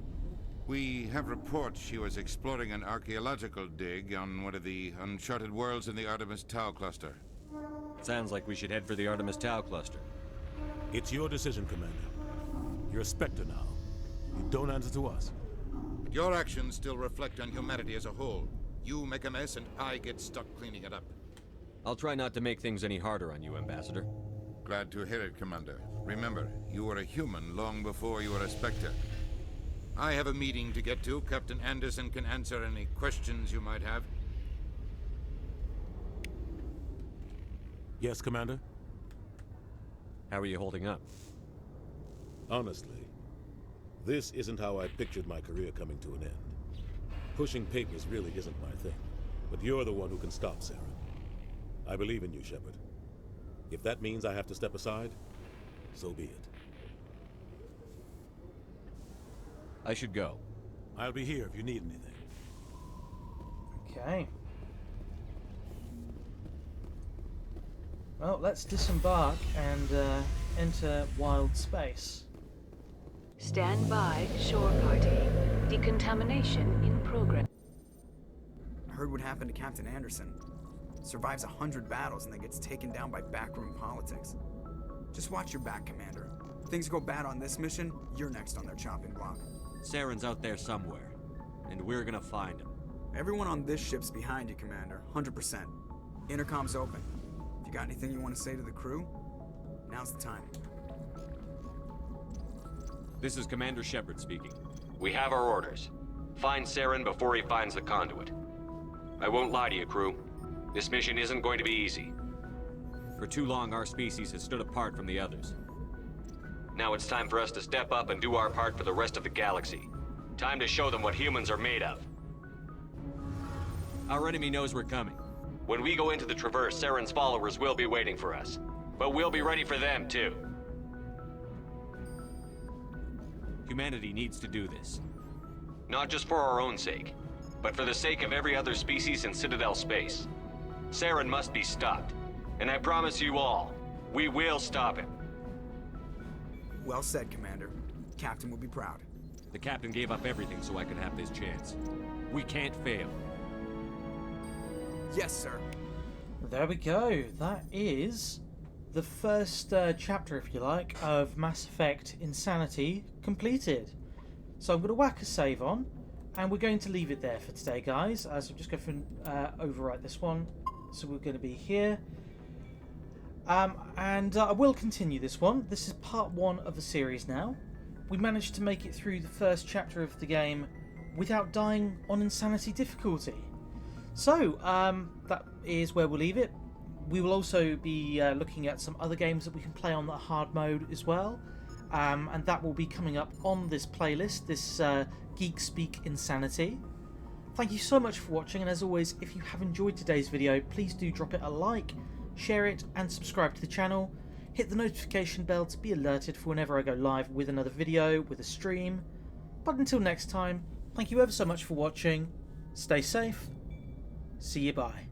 We have reports she was exploring an archaeological dig on one of the uncharted worlds in the Artemis Tau cluster. Sounds like we should head for the Artemis Tau cluster. It's your decision, Commander. You're a Spectre now. You don't answer to us. But your actions still reflect on humanity as a whole. You make a mess and I get stuck cleaning it up. I'll try not to make things any harder on you, Ambassador. Glad to hear it, Commander. Remember, you were a human long before you were a Spectre. I have a meeting to get to. Captain Anderson can answer any questions you might have. Yes, Commander? How are you holding up? Honestly, this isn't how I pictured my career coming to an end. Pushing papers really isn't my thing, but you're the one who can stop Saren. I believe in you, Shepard. If that means I have to step aside, so be it. I should go. I'll be here if you need anything. Okay. Well, let's disembark and enter wild space. Stand by, shore party. Decontamination in progress. I heard what happened to Captain Anderson. Survives 100 battles and then gets taken down by backroom politics. Just watch your back, Commander. If things go bad on this mission, you're next on their chopping block. Saren's out there somewhere, and we're gonna find him. Everyone on this ship's behind you, Commander. 100%. Intercom's open. If you got anything you want to say to the crew, now's the time. This is Commander Shepard speaking. We have our orders. Find Saren before he finds the conduit. I won't lie to you, crew. This mission isn't going to be easy. For too long, our species has stood apart from the others. Now it's time for us to step up and do our part for the rest of the galaxy. Time to show them what humans are made of. Our enemy knows we're coming. When we go into the Traverse, Saren's followers will be waiting for us. But we'll be ready for them, too. Humanity needs to do this. Not just for our own sake, but for the sake of every other species in Citadel space. Saren must be stopped. And I promise you all, we will stop him. Well said, Commander. Captain will be proud. The captain gave up everything so I could have this chance. We can't fail. Yes, sir. There we go. That is the first chapter, if you like, of Mass Effect Insanity completed. So I'm going to whack a save on, and we're going to leave it there for today, guys. So I'm just going to overwrite this one. So we're going to be here. And I will continue this one. This is part 1 of the series now. We managed to make it through the first chapter of the game without dying on Insanity difficulty. So, that is where we'll leave it. We will also be looking at some other games that we can play on the hard mode as well. And that will be coming up on this playlist, this Geek Speak Insanity. Thank you so much for watching, and as always, if you have enjoyed today's video, please do drop it a like, share it, and subscribe to the channel. Hit the notification bell to be alerted for whenever I go live with another video, with a stream. But until next time, thank you ever so much for watching. Stay safe. See you, bye.